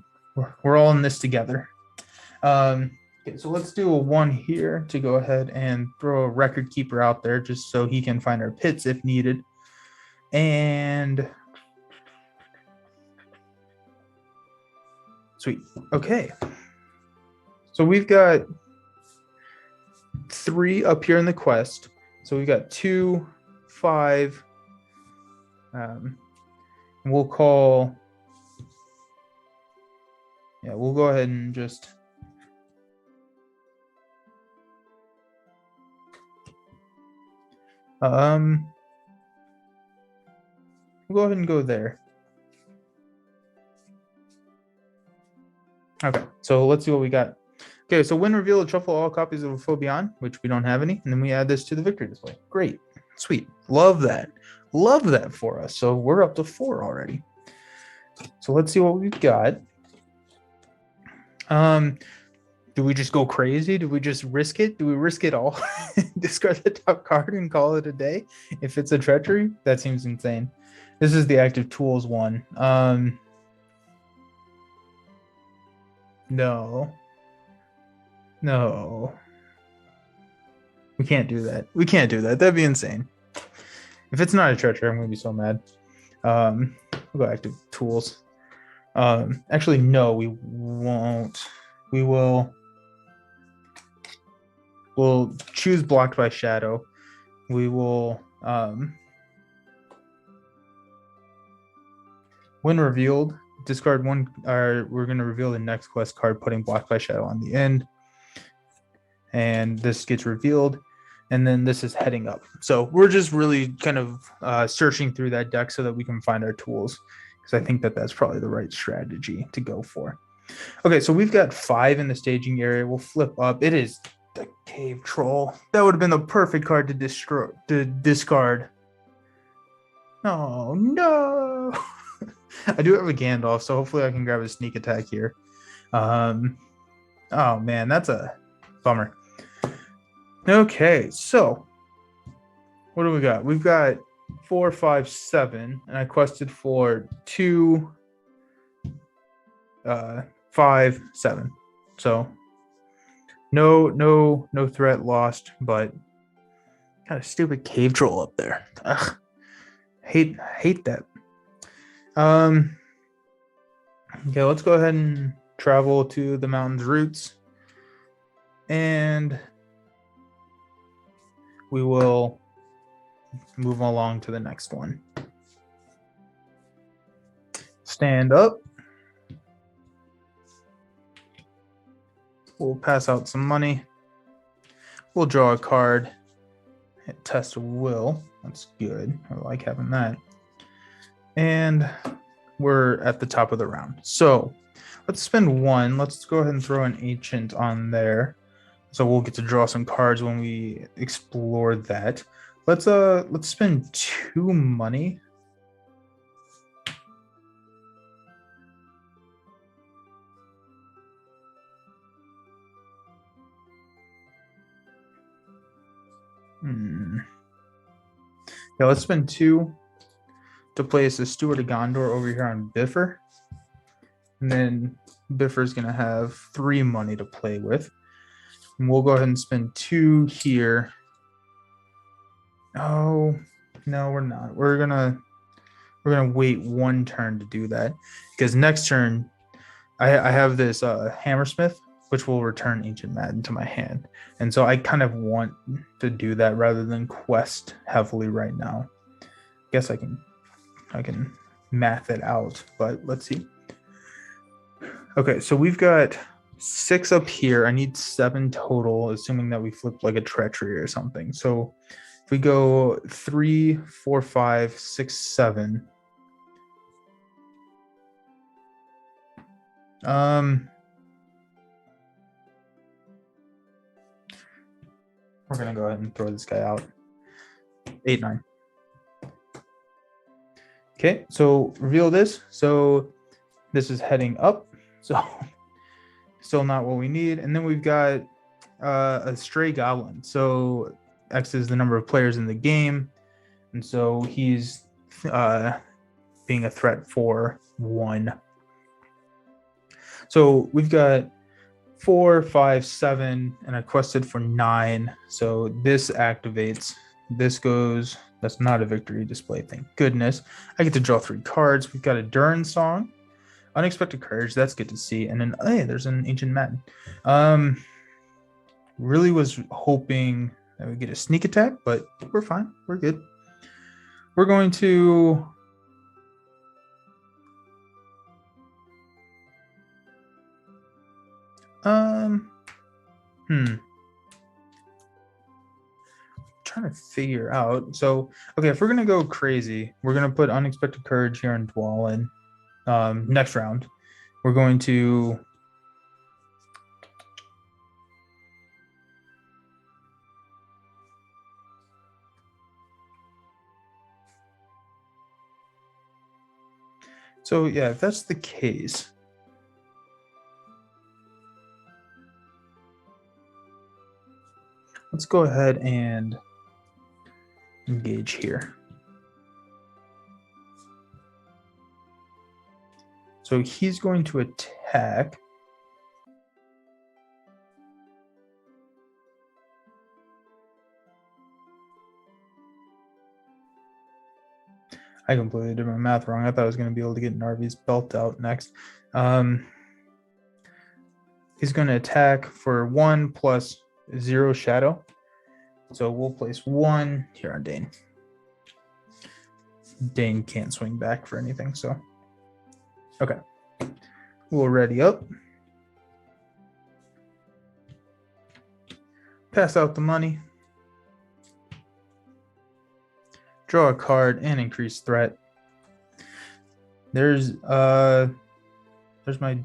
We're all in this together. Okay, so let's do a 1 here to go ahead and throw a Record Keeper out there just so he can find our pits if needed. And sweet. Okay. So we've got 3 up here in the quest. So we've got 2, 5. We'll call. Yeah, we'll go ahead and just. We'll go ahead and go there. Okay, so let's see what we got. Okay, so when revealed, shuffle all copies of Phobion, which we don't have any, and then we add this to the victory display. Great, sweet, love that for us. So we're up to 4 already. So let's see what we've got. Do we just go crazy? Do we just risk it? Do we risk it all? Discard the top card and call it a day? If it's a treachery, that seems insane. This is the active tools one. No. We can't do that. That'd be insane. If it's not a treachery, I'm gonna be so mad. We'll go active tools. Actually, no, we won't. We'll choose blocked by shadow. We will when revealed, discard 1, or we're going to reveal the next quest card, putting blocked by shadow on the end. And this gets revealed, and then this is heading up. So we're just really kind of searching through that deck so that we can find our tools, because I think that that's probably the right strategy to go for. Okay, so we've got 5 in the staging area. We'll flip up. It is the Cave Troll. That would have been the perfect card to discard. Oh, no. I do have a Gandalf, so hopefully I can grab a sneak attack here. Oh, man, that's a bummer. Okay, so what do we got? We've got 4, 5, 7, and I quested for 2, 5, 7. So no threat lost, but kind of stupid cave troll up there. Ugh. Hate that. Okay, let's go ahead and travel to the mountain's roots, and we will move along to the next one. Stand up. We'll pass out some money. We'll draw a card. Hit test will. That's good. I like having that. And we're at the top of the round. So let's spend 1. Let's go ahead and throw an Ancient on there. So we'll get to draw some cards when we explore that. Let's spend 2 money. Yeah, let's spend 2 to place a Steward of Gondor over here on Biffer. and then Biffer's gonna have 3 money to play with. And we'll go ahead and spend 2 here. Oh, no, we're not. We're gonna wait 1 turn to do that, because next turn I have this Hammersmith, which will return Ancient Madden to my hand, and so I kind of want to do that rather than quest heavily right now. Guess I can math it out, but let's see. Okay, so we've got 6 up here. I need 7 total, assuming that we flip like a treachery or something. So if we go 3, 4, 5, 6, 7. We're gonna go ahead and throw this guy out. 8, 9. Okay, so reveal this. So this is heading up. So still not what we need. And then we've got a stray goblin. So X is the number of players in the game, and so he's being a threat for 1. So we've got 4, 5, 7, and I quested for 9. So this activates. This goes. That's not a victory display. Thank goodness. I get to draw 3 cards. We've got a Durin Song, Unexpected Courage. That's good to see. And then hey, there's an Ancient Madden. Really was hoping that we get a sneak attack, but we're fine. We're good. We're going to trying to figure out. So okay, if we're gonna go crazy, we're gonna put Unexpected Courage here in Dwalin. Next round, we're going to so yeah, if that's the case, let's go ahead and engage here. So he's going to attack. I completely did my math wrong. I thought I was going to be able to get Narvi's belt out next. He's going to attack for 1 plus 0 shadow. So we'll place 1 here on Dane. Dane can't swing back for anything, so. Okay. We'll ready up. Pass out the money. Draw a card and increase threat. There's my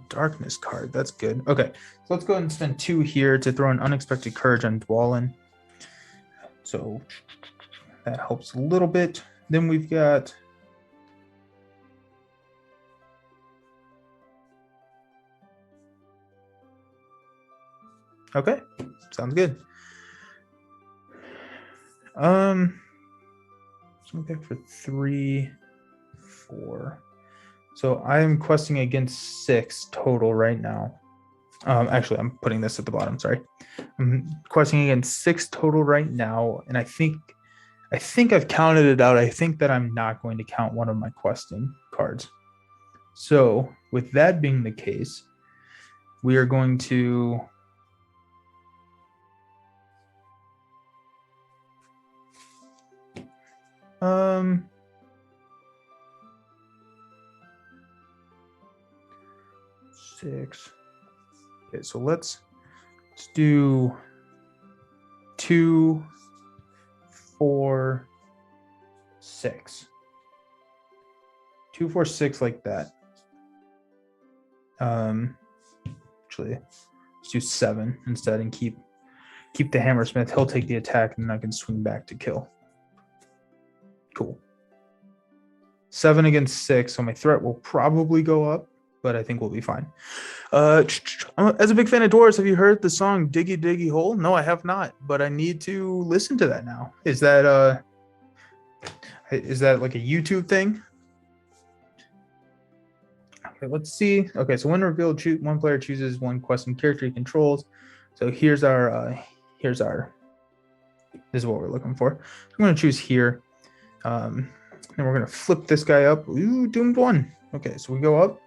darkness card. That's good. Okay, so let's go ahead and spend 2 here to throw an Unexpected Courage on Dwalin. So that helps a little bit. Then we've got okay, sounds good. Okay, for 3, 4. So I'm questing against 6 total right now. Actually, I'm putting this at the bottom. Sorry, I'm questing against 6 total right now, and I think I've counted it out. I think that I'm not going to count one of my questing cards. So with that being the case, we are going to six. Okay, so let's do 2, 4, 6. 2, 4, 6 like that. Actually, let's do 7 instead and keep the Hammersmith. He'll take the attack and I can swing back to kill. Cool. 7 against 6, so my threat will probably go up, but I think we'll be fine. As a big fan of Dwarves, have you heard the song Diggy Diggy Hole? No, I have not, but I need to listen to that now. Is that like a YouTube thing? Okay, let's see. Okay, so when revealed, one player chooses one custom character he controls. So here's our this is what we're looking for. I'm going to choose here. And we're going to flip this guy up. Ooh, doomed one. Okay, so we go up.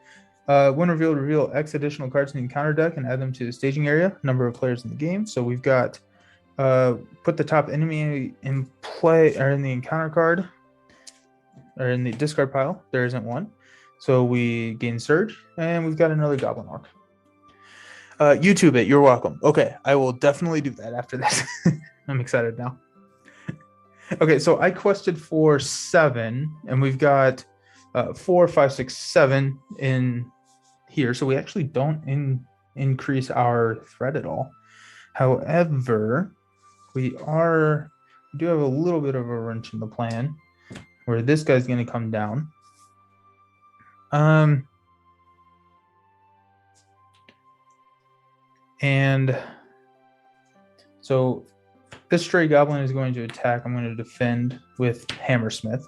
When revealed, reveal X additional cards in the encounter deck and add them to the staging area. Number of players in the game. So we've got put the top enemy in play or in the encounter card or in the discard pile. There isn't one. So we gain Surge, and we've got another Goblin Orc. YouTube it. You're welcome. Okay, I will definitely do that after this. I'm excited now. Okay, so I quested for 7, and we've got 4, 5, 6, 7 in here. So we actually don't increase our threat at all. However, we do have a little bit of a wrench in the plan where this guy's going to come down. And so this stray goblin is going to attack. I'm going to defend with Hammersmith.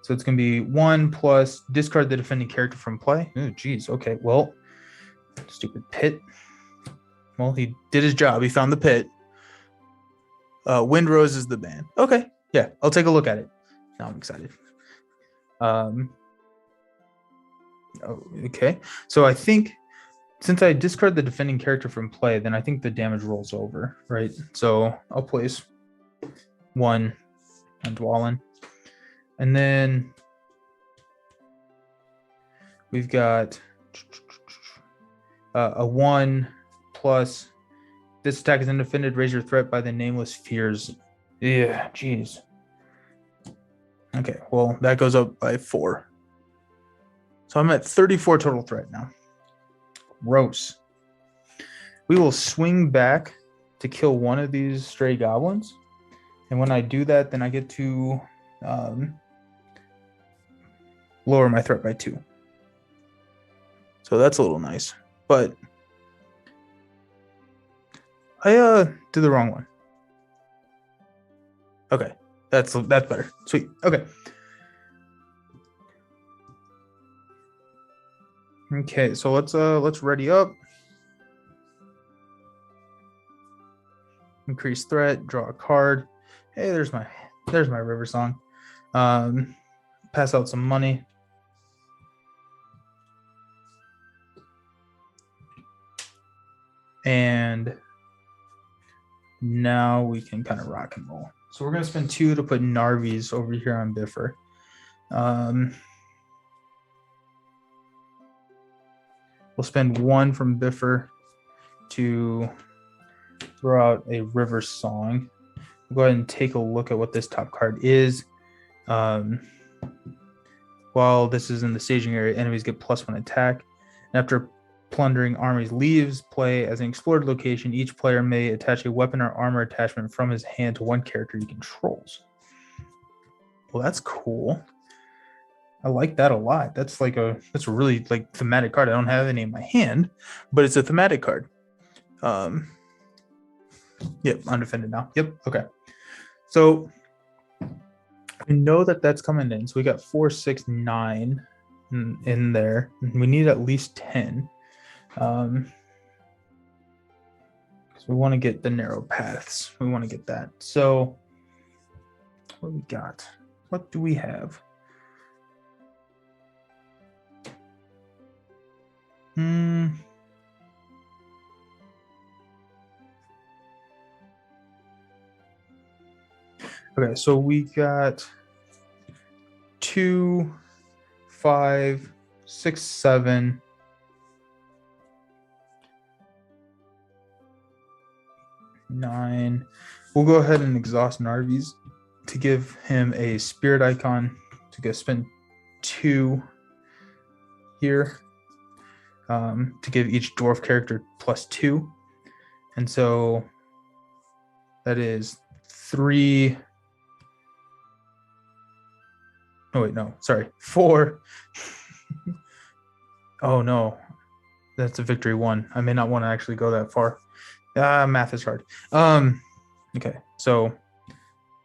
So it's going to be 1 plus discard the defending character from play. Oh, geez. Okay, well, stupid pit. Well, he did his job. He found the pit. Windrose is the ban. Okay, yeah, I'll take a look at it. Now I'm excited. Okay, so I think since I discard the defending character from play, then I think the damage rolls over, right? So I'll place 1 on Dwalin. And then we've got a 1 plus this attack is undefended. Raise your threat by the nameless fears. Yeah, geez. Okay, well, that goes up by 4. So I'm at 34 total threat now. Gross. We will swing back to kill one of these stray goblins. And when I do that, then I get to lower my threat by 2. So that's a little nice. But I did the wrong one. Okay, that's better. Sweet. Okay. Okay, so let's ready up. Increase threat, draw a card. Hey, there's my river song. Pass out some money. And now we can kind of rock and roll. So we're going to spend 2 to put Narvies over here on Biffer. We'll spend 1 from Biffer to throw out a river song. We'll go ahead and take a look at what this top card is. While this is in the staging area, enemies get +1 attack. And after plundering armies leaves play as an explored location, each player may attach a weapon or armor attachment from his hand to one character he controls. Well, that's cool. I like that a lot. That's a really like thematic card. I don't have any in my hand, but it's a thematic card. Yep, undefended now. Yep, okay. So we know that that's coming in. So we got 4, 6, 9 in there. We need at least 10. Because we want to get the narrow paths. We want to get that. So what we got? What do we have? Okay, so we got 2, 5, 6, 7. 9. We'll go ahead and exhaust Narvies to give him a spirit icon to go spend 2 here to give each dwarf character +2. And so that is 3. Oh, wait, no, sorry. 4. Oh, no. That's a victory 1. I may not want to actually go that far. Math is hard. Okay, so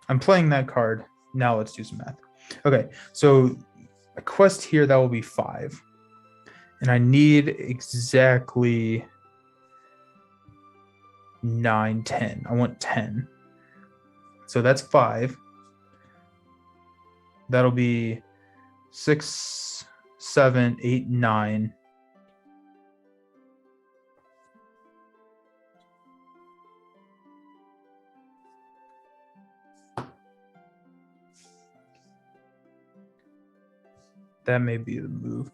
I'm playing that card. Now let's do some math. Okay, so a quest here, that will be 5. And I need exactly 9, 10. I want 10. So that's 5. That'll be 6, 7, 8, 9. That may be the move.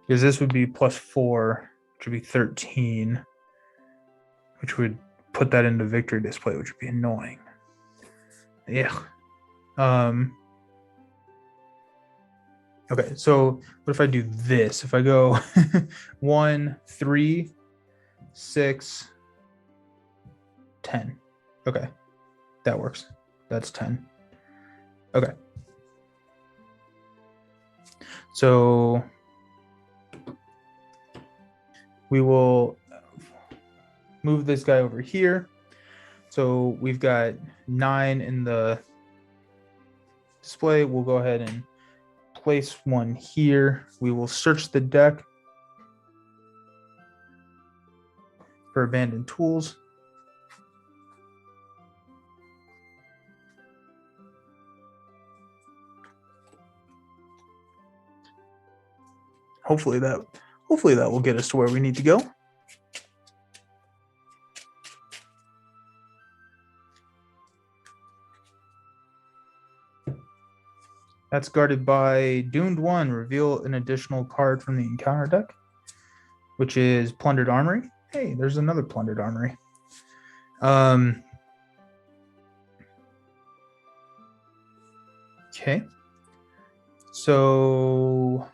Because this would be +4, which would be 13, which would put that into victory display, which would be annoying. Yeah. Okay, so what if I do this? If I go 1, 3, 6, 10. Okay, that works. That's 10. Okay. So we will move this guy over here. So we've got 9 in the display. We'll go ahead and place one here. We will search the deck for abandoned tools. Hopefully that will get us to where we need to go. That's guarded by Doomed 1. Reveal an additional card from the encounter deck, which is Plundered Armory. Hey, there's another Plundered Armory. Okay. So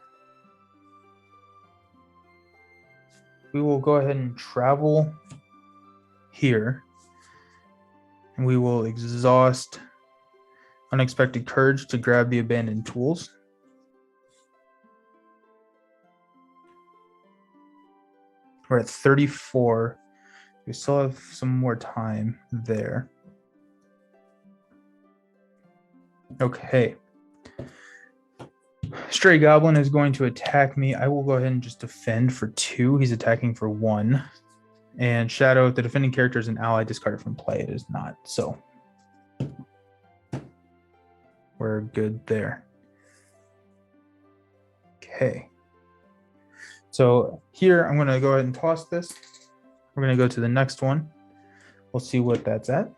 we will go ahead and travel here. And we will exhaust Unexpected Courage to grab the abandoned tools. We're at 34. We still have some more time there. Okay. Stray Goblin is going to attack me. I will go ahead and just defend for 2. He's attacking for 1. And Shadow, if the defending character is an ally discarded from play, it is not. So we're good there. Okay. So here, I'm going to go ahead and toss this. We're going to go to the next one. We'll see what that's at.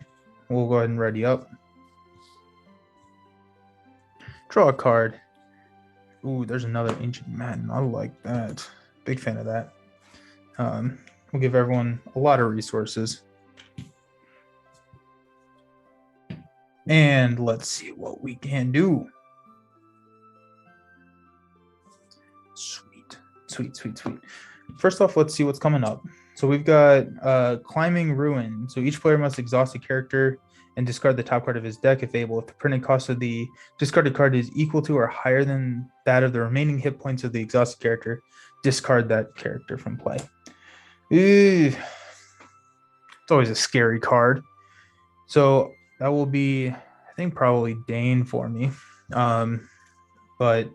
We'll go ahead and ready up. Draw a card. Ooh, there's another Ancient Madden. I like that. Big fan of that. We'll give everyone a lot of resources. And let's see what we can do. Sweet, sweet, sweet, sweet. First off, let's see what's coming up. So we've got Climbing Ruin. So each player must exhaust a character and discard the top card of his deck if able. If the printed cost of the discarded card is equal to or higher than that of the remaining hit points of the exhausted character, discard that character from play. It's always a scary card. So that will be, I think, probably Dane for me. But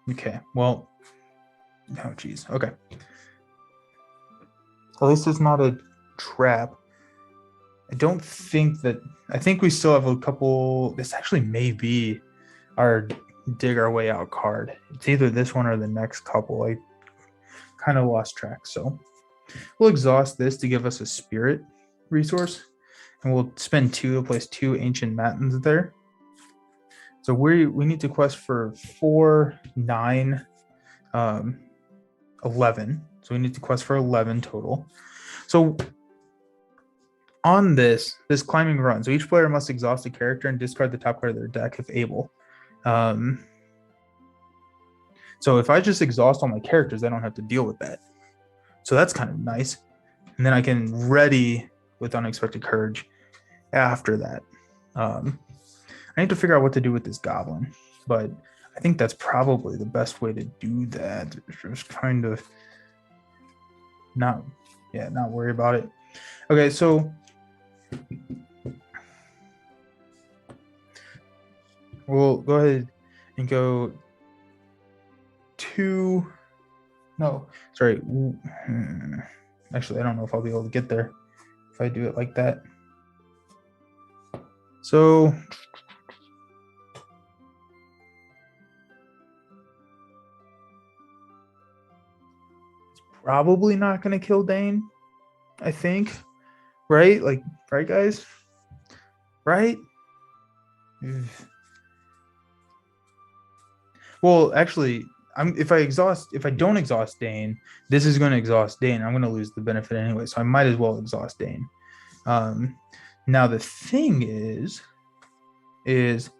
okay, well, oh geez, okay. At least it's not a trap. I don't think that, I think we still have a couple, this actually may be our dig our way out card. It's either this one or the next couple. I kind of lost track. So we'll exhaust this to give us a spirit resource. And we'll spend 2 to place 2 Ancient Matins there. So we need to quest for 4, 9, 11. So we need to quest for 11 total. So on this climbing run, so each player must exhaust a character and discard the top card of their deck if able. So if I just exhaust all my characters, I don't have to deal with that. So that's kind of nice. And then I can ready with Unexpected Courage after that. I need to figure out what to do with this goblin, but I think that's probably the best way to do that. Just kind of not worry about it. Okay, so we'll go ahead and go 2. No, sorry. Actually, I don't know if I'll be able to get there if I do it like that. So it's probably not going to kill Dane, I think. Right? Like, right, guys? Right? Well, actually, if I don't exhaust Dane, this is going to exhaust Dane. I'm going to lose the benefit anyway, so I might as well exhaust Dane. Now the thing is if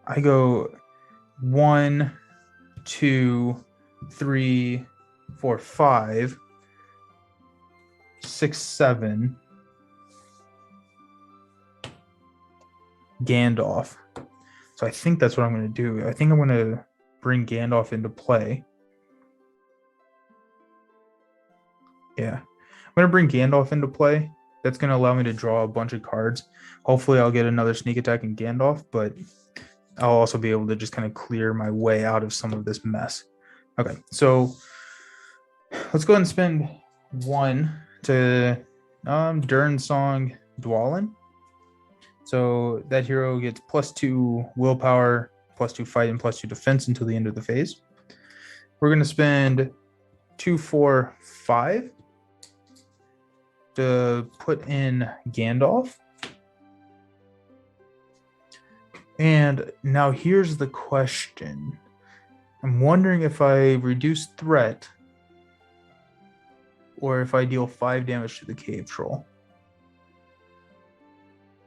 I go 1, 2, 3, 4, 5, 6, 7, Gandalf. So I think that's what I'm going to do. I think I'm going to bring Gandalf into play. Yeah. I'm going to bring Gandalf into play. That's going to allow me to draw a bunch of cards. Hopefully I'll get another sneak attack in Gandalf, but I'll also be able to just kind of clear my way out of some of this mess. Okay, so let's go ahead and spend 1 to Durnsong Dwalin. So that hero gets +2 willpower, +2 fight, and +2 defense until the end of the phase. We're going to spend 2, 4, 5 to put in Gandalf. And now here's the question. I'm wondering if I reduce threat or if I deal 5 damage to the cave troll.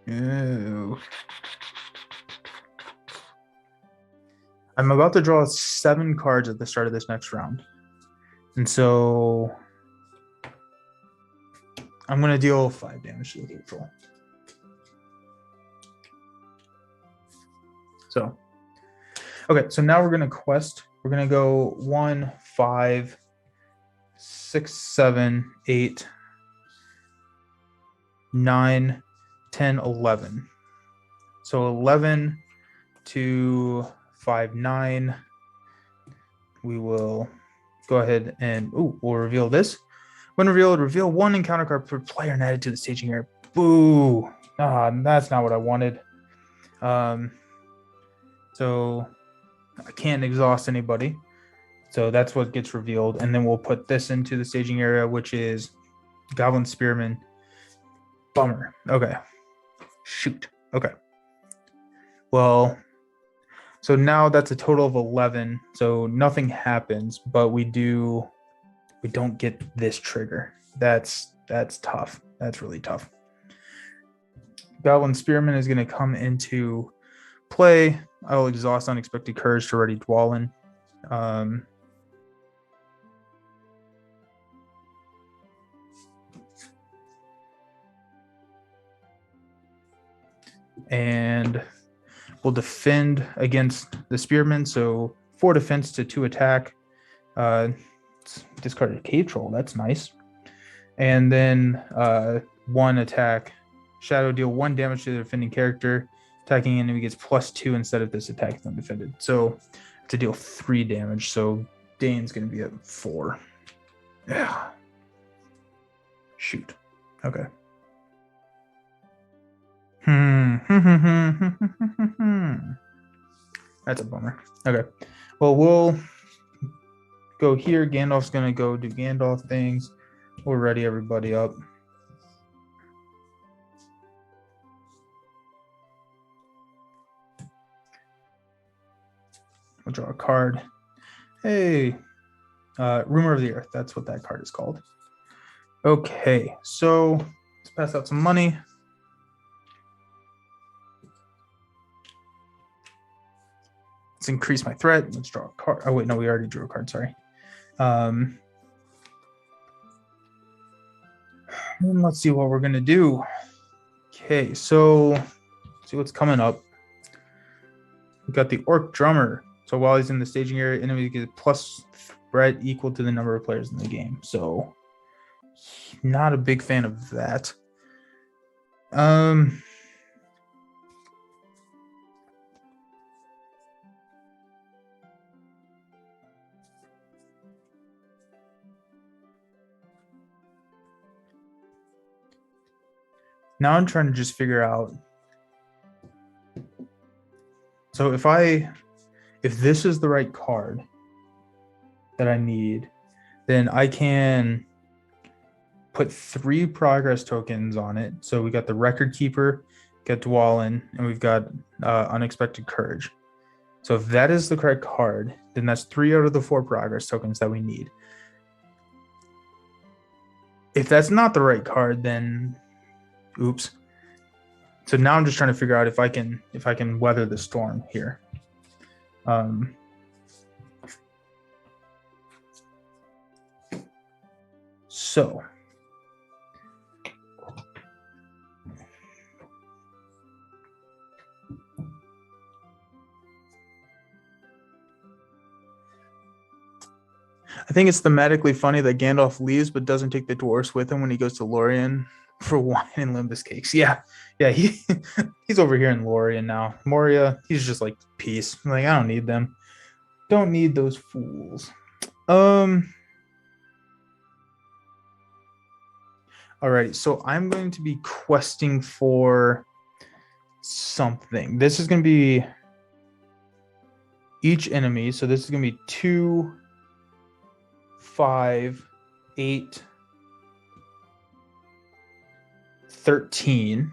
Ew. I'm about to draw 7 cards at the start of this next round. And so I'm going to deal 5 damage to the cave troll. So, okay, so now we're going to quest. We're going to go 1, 5, 6, 7, 8, 9, 10, 11. So 11 to 5, 9. We will go ahead and we'll reveal this. When revealed, reveal 1 encounter card per player and add it to the staging area. Boo! That's not what I wanted. So I can't exhaust anybody. So that's what gets revealed. And then we'll put this into the staging area, which is Goblin Spearman. Bummer. Okay. Shoot. Okay. Well, so now that's a total of 11. So nothing happens, but we don't get this trigger. That's tough. That's really tough. Goblin Spearman is going to come into play. I will exhaust Unexpected Courage to ready Dwalin. And we'll defend against the Spearman. So 4 defense to 2 attack. Discarded a cave troll. That's nice. And then 1 attack. Shadow, deal 1 damage to the defending character. Attacking enemy gets +2 instead of this attack is undefended. So to deal 3 damage. So Dane's going to be at 4. Yeah. Shoot. Okay. That's a bummer. Okay. Well, we'll go here. Gandalf's going to go do Gandalf things. We'll ready everybody up. We'll draw a card. Hey, Rumor of the Earth. That's what that card is called. Okay, so let's pass out some money. Let's increase my threat. Let's draw a card. Oh, wait, no, we already drew a card. Sorry. And let's see what we're going to do. Okay, so let's see what's coming up. We've got the Orc Drummer. So while he's in the staging area, enemy gets plus threat equal to the number of players in the game. So not a big fan of that. Now I'm trying to just figure out. So if this is the right card that I need, then I can put 3 progress tokens on it. So we got the Record Keeper, got Dwalin, and we've got Unexpected Courage. So if that is the correct card, then that's 3 out of the 4 progress tokens that we need. If that's not the right card, then oops. So now I'm just trying to figure out if I can weather the storm here. So I think it's thematically funny that Gandalf leaves but doesn't take the dwarves with him when he goes to Lorien for wine and Limbus cakes. Yeah, he's over here in Lorien now. Moria, he's just like peace. Like I don't need them. Don't need those fools. Alrighty, so I'm going to be questing for something. This is going to be each enemy. So this is going to be 2, 5, 8, 13.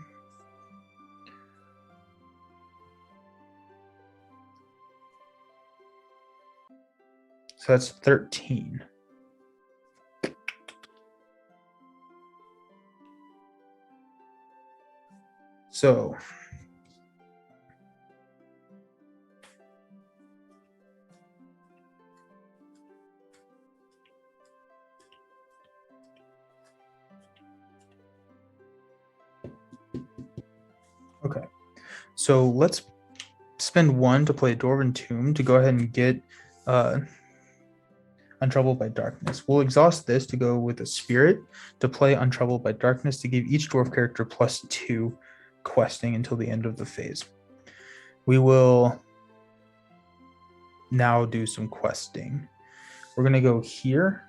So that's 13. So okay. So let's spend 1 to play Dwarven Tomb to go ahead and get Untroubled by Darkness. We'll exhaust this to go with a Spirit to play Untroubled by Darkness to give each dwarf character +2 questing until the end of the phase. We will now do some questing. We're going to go here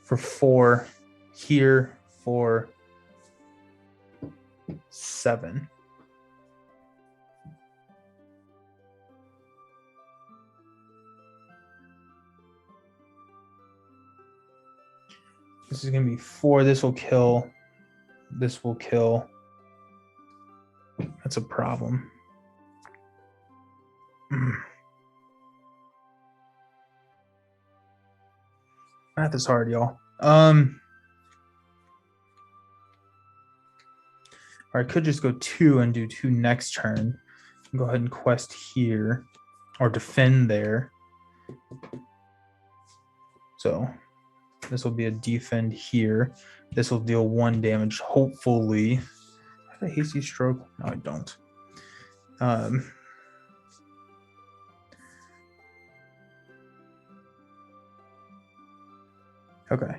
for 4, here for 7. This is going to be 4. This will kill. This will kill. That's a problem. Math is hard, y'all. Or I could just go 2 and do 2 next turn. Go ahead and quest here. Or defend there. So this will be a defend here. This will deal 1 damage, hopefully. I have a hasty stroke. No, I don't. Okay.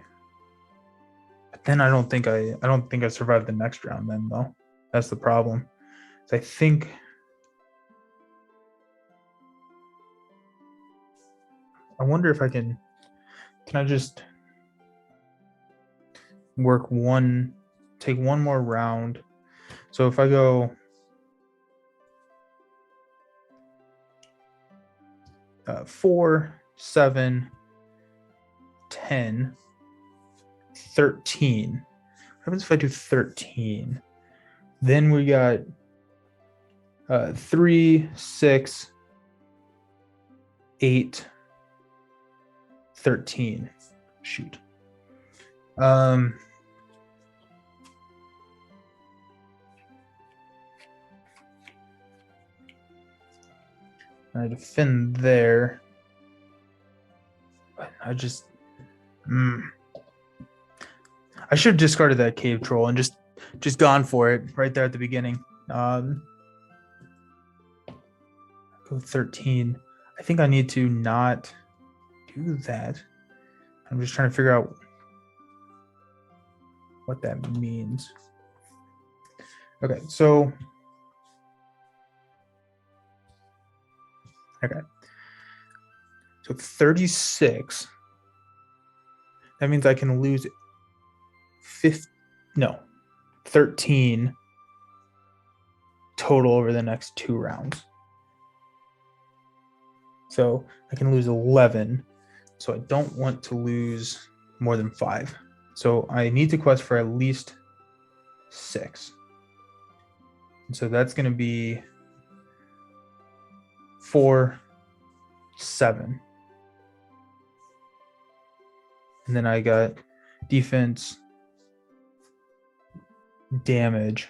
But then I don't think I survived the next round then though. That's the problem. So I think I wonder if I can I just work take 1 more round. So if I go 4, 7, 10, 13. What happens if I do 13? Then we got 3, 6, 8, 13. Shoot. I defend there. I just I should have discarded that cave troll and just gone for it right there at the beginning. Go 13. I think I need to not do that. I'm just trying to figure out what that means. Okay, so so 36. That means I can lose 13 total over the next 2 rounds. So I can lose 11. So I don't want to lose more than 5. So I need to quest for at least 6. And so that's going to be 4, 7. And then I got defense, damage.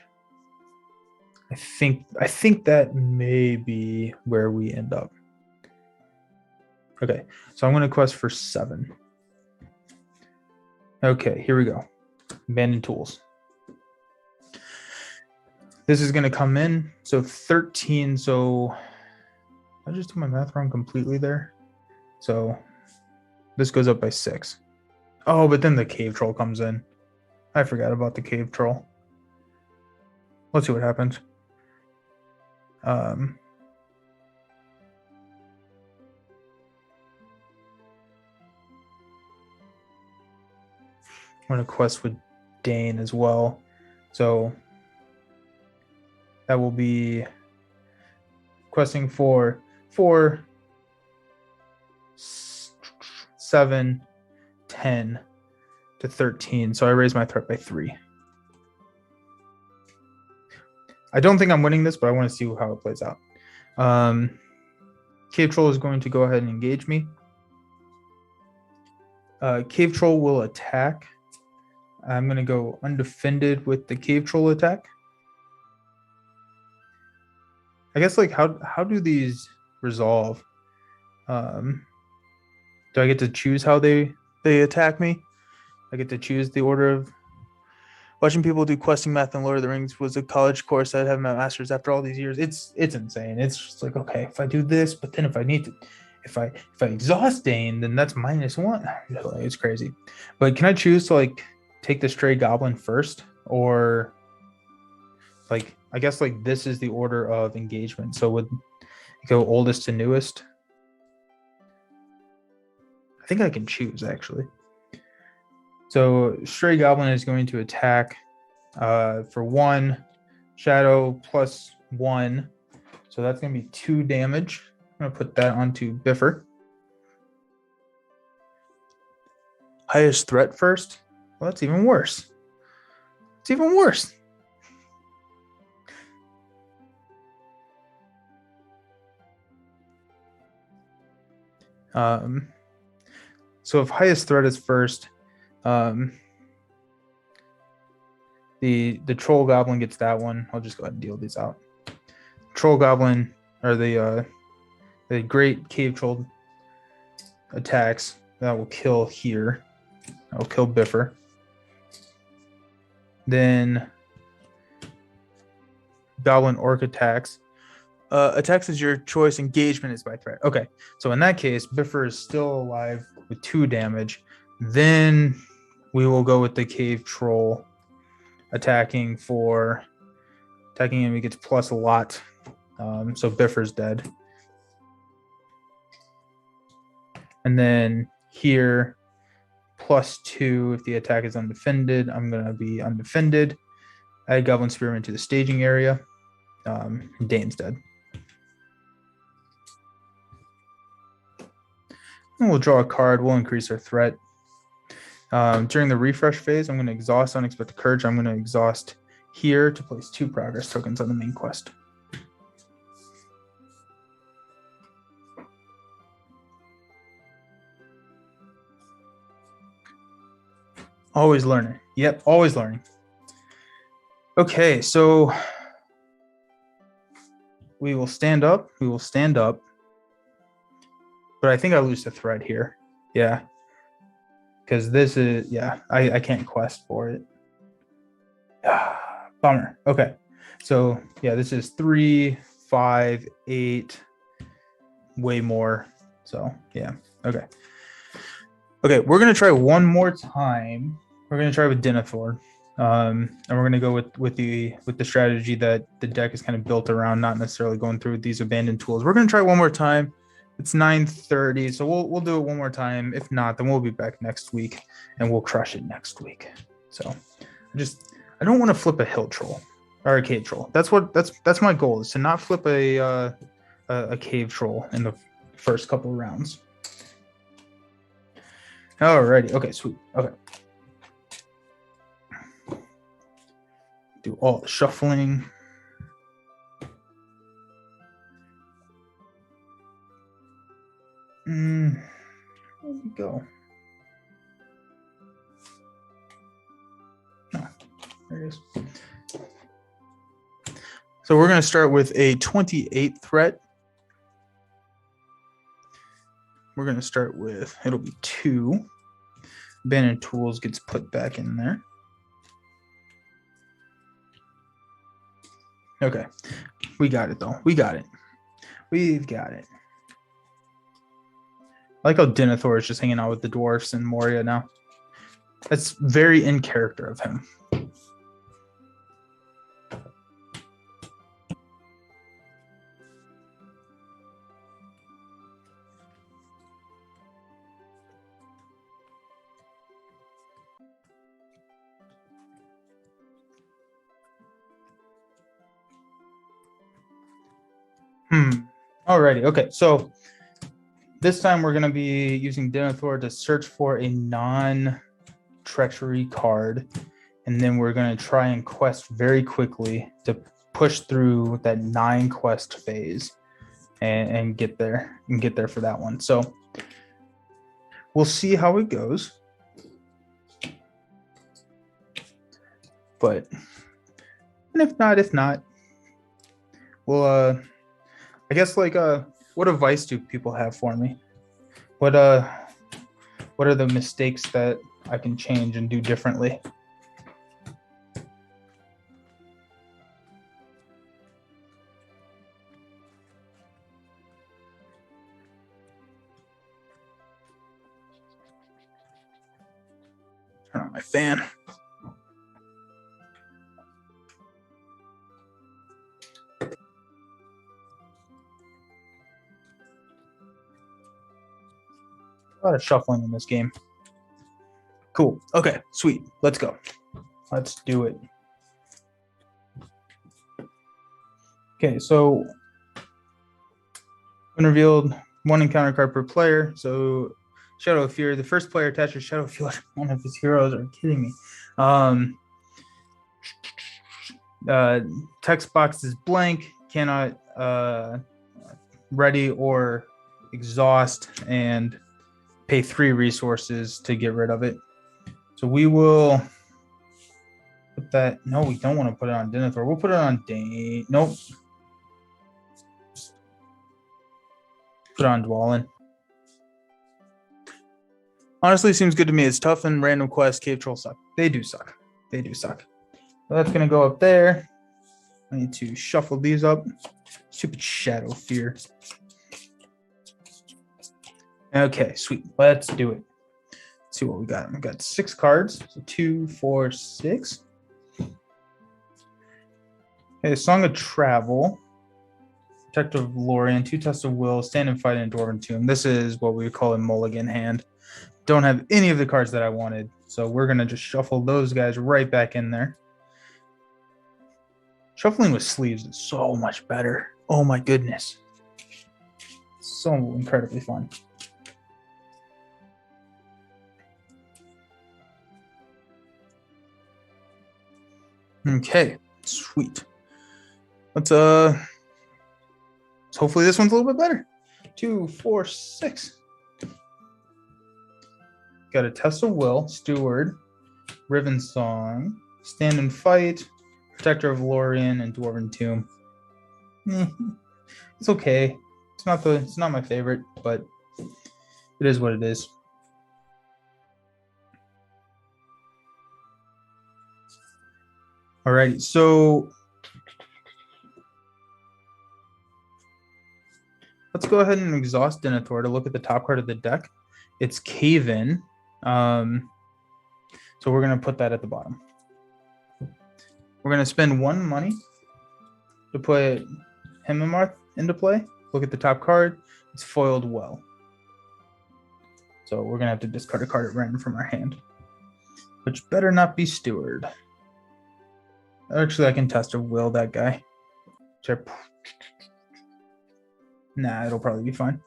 I think that may be where we end up. Okay, so I'm going to quest for 7. Okay, here we go. Abandoned tools. This is going to come in. So 13. So I just did my math wrong completely there. So this goes up by 6. Oh, but then the cave troll comes in. I forgot about the cave troll. Let's see what happens. I'm going to quest with Dane as well. So that will be questing for 4, 7, 10 to 13. So I raise my threat by 3. I don't think I'm winning this, but I want to see how it plays out. Cave Troll is going to go ahead and engage me. Cave Troll will attack. I'm going to go undefended with the Cave Troll attack. I guess, like, how do these resolve? Do I get to choose how they attack me? I get to choose the order of... Watching people do questing math in Lord of the Rings was a college course I'd have my master's after all these years. It's insane. It's just like, okay, if I do this, but then if I exhaust Dane, then that's -1. It's crazy. But can I choose to, like, take the stray goblin first, or, like, I guess, like, this is the order of engagement. So would go oldest to newest? I think I can choose, actually. So stray goblin is going to attack for 1 shadow plus 1. So that's going to be 2 damage. I'm going to put that onto Biffer. Highest threat first. Well, that's even worse. It's even worse. So if highest threat is first, the troll goblin gets that one. I'll just go ahead and deal these out. Troll goblin, or the great cave troll attacks. That will kill here. That will kill Biffer. Then goblin orc attacks. Attacks is your choice. Engagement is by threat. Okay, so in that case, Biffer is still alive with 2 damage. Then we will go with the cave troll attacking him. He gets plus a lot. So Biffer's dead. And then here, +2 if the attack is undefended. I'm going to be undefended. Add Goblin Spearman to the staging area. Dane's dead. And we'll draw a card. We'll increase our threat. During the refresh phase, I'm going to exhaust Unexpected Courage. I'm going to exhaust here to place 2 progress tokens on the main quest. Always learning. Yep, always learning. Okay, so we will stand up. We will stand up. But I think I lose the thread here. Yeah. Because this is, yeah, I can't quest for it. Bummer. Okay. So, yeah, this is 3, 5, 8, way more. So, yeah. Okay. Okay, we're going to try one more time. We're going to try with Denethor. And we're going to go with the strategy that the deck is kind of built around, not necessarily going through these abandoned tools. We're going to try one more time. It's 9:30, so we'll do it one more time. If not, then we'll be back next week, and we'll crush it next week. So I don't want to flip a hill troll or a cave troll. That's my goal, is to not flip a cave troll in the first couple of rounds. Alrighty, okay, sweet. Okay. Do all the shuffling. There we go. No, there it is. So we're going to start with a 28 threat. We're going to start with, it'll be 2. Abandoned tools gets put back in there. Okay. We got it, though. We got it. We've got it. I like how Denethor is just hanging out with the dwarfs in Moria now. That's very in character of him. Alrighty, okay, so this time we're going to be using Denethor to search for a non-treachery card, and then we're going to try and quest very quickly to push through that 9 quest phase and get there for that one. So we'll see how it goes. But if not, we'll I guess, like, what advice do people have for me? What are the mistakes that I can change and do differently? Turn on my fan. A lot of shuffling in this game. Cool. Okay, sweet. Let's go. Let's do it. Okay, so when revealed, 1 encounter card per player. So Shadow of Fear. The first player attaches Shadow of Fear to one of his heroes. Are you kidding me? Text box is blank. Cannot ready or exhaust, and pay 3 resources to get rid of it. So we will put that. No, we don't want to put it on Denethor. We'll put it on Dane. Nope. Put it on Dwalin. Honestly, seems good to me. It's tough and random quests. Cave trolls suck. They do suck. They do suck. So that's going to go up there. I need to shuffle these up. Stupid Shadow Fear. Okay, sweet. Let's do it. Let's see what we got. We've got 6 cards. So 2, 4, 6. Okay, Song of Travel. Protector of Lorien, 2 Tests of Will, Stand and Fight in Dwarven Tomb. This is what we would call a mulligan hand. Don't have any of the cards that I wanted, so we're going to just shuffle those guys right back in there. Shuffling with sleeves is so much better. Oh my goodness. So incredibly fun. Okay, sweet. Let's hopefully this one's a little bit better. 2, 4, 6. Got a Test of Will, Steward, Riven Song, Stand and Fight, Protector of Lorien, and Dwarven Tomb. It's okay. It's not my favorite, but it is what it is. Alrighty, so let's go ahead and exhaust Denethor to look at the top card of the deck. It's Cave In. So we're going to put that at the bottom. We're going to spend 1 money to put Hemimarth into play. Look at the top card. It's foiled well. So we're going to have to discard a card at random from our hand. which better not be Steward. Actually, I can test a will that guy. Nah, it'll probably be fine.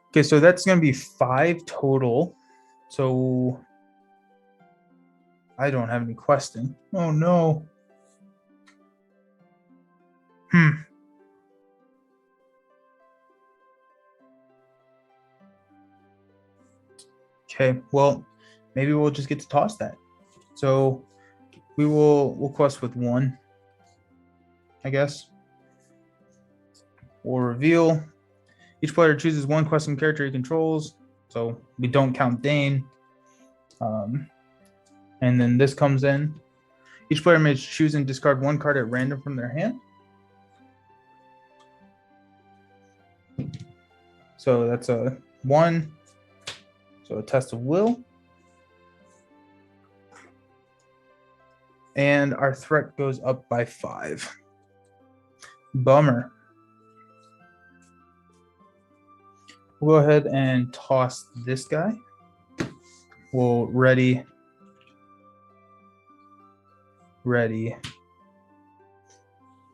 Okay, so that's going to be 5 total. So I don't have any questing. Oh, no. Okay, well, maybe we'll just get to toss that. So we'll quest with 1, I guess. We'll reveal. Each player chooses 1 questing character he controls. So we don't count Dane. And then this comes in. Each player may choose and discard 1 card at random from their hand. So that's a 1. So a test of will. And our threat goes up by 5. Bummer. We'll go ahead and toss this guy. We'll ready. We're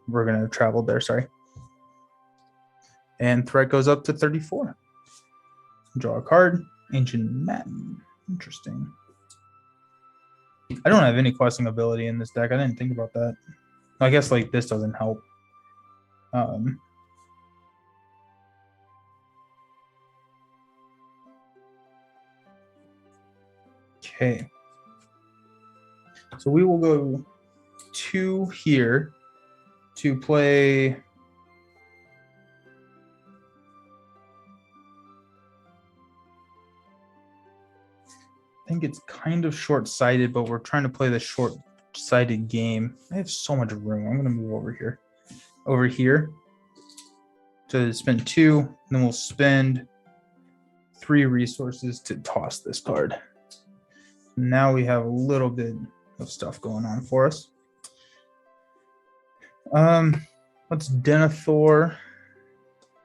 going to travel there, sorry. And threat goes up to 34. Draw a card. Ancient Matin. Interesting. I don't have any questing ability in this deck. I didn't think about that. I guess like this doesn't help. Okay. So we will go 2 here to play. I think it's kind of short-sighted, but we're trying to play the short-sighted game. I have so much room. I'm going to move over here. Over here. To spend 2, and then we'll spend 3 resources to toss this card. Now we have a little bit of stuff going on for us. Let's Denethor.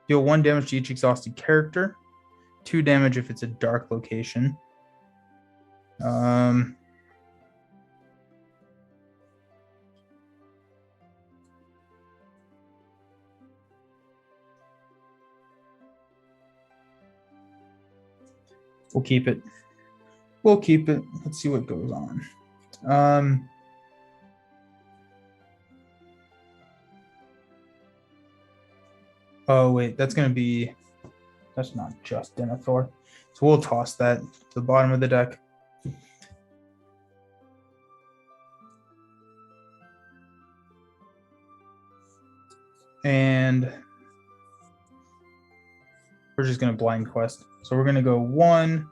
Deal 1 damage to each exhausted character. 2 damage if it's a dark location. We'll keep it. We'll keep it. Let's see what goes on. Oh, wait. That's not just Denethor. So we'll toss that to the bottom of the deck. And we're just going to blind quest. So we're going to go 1,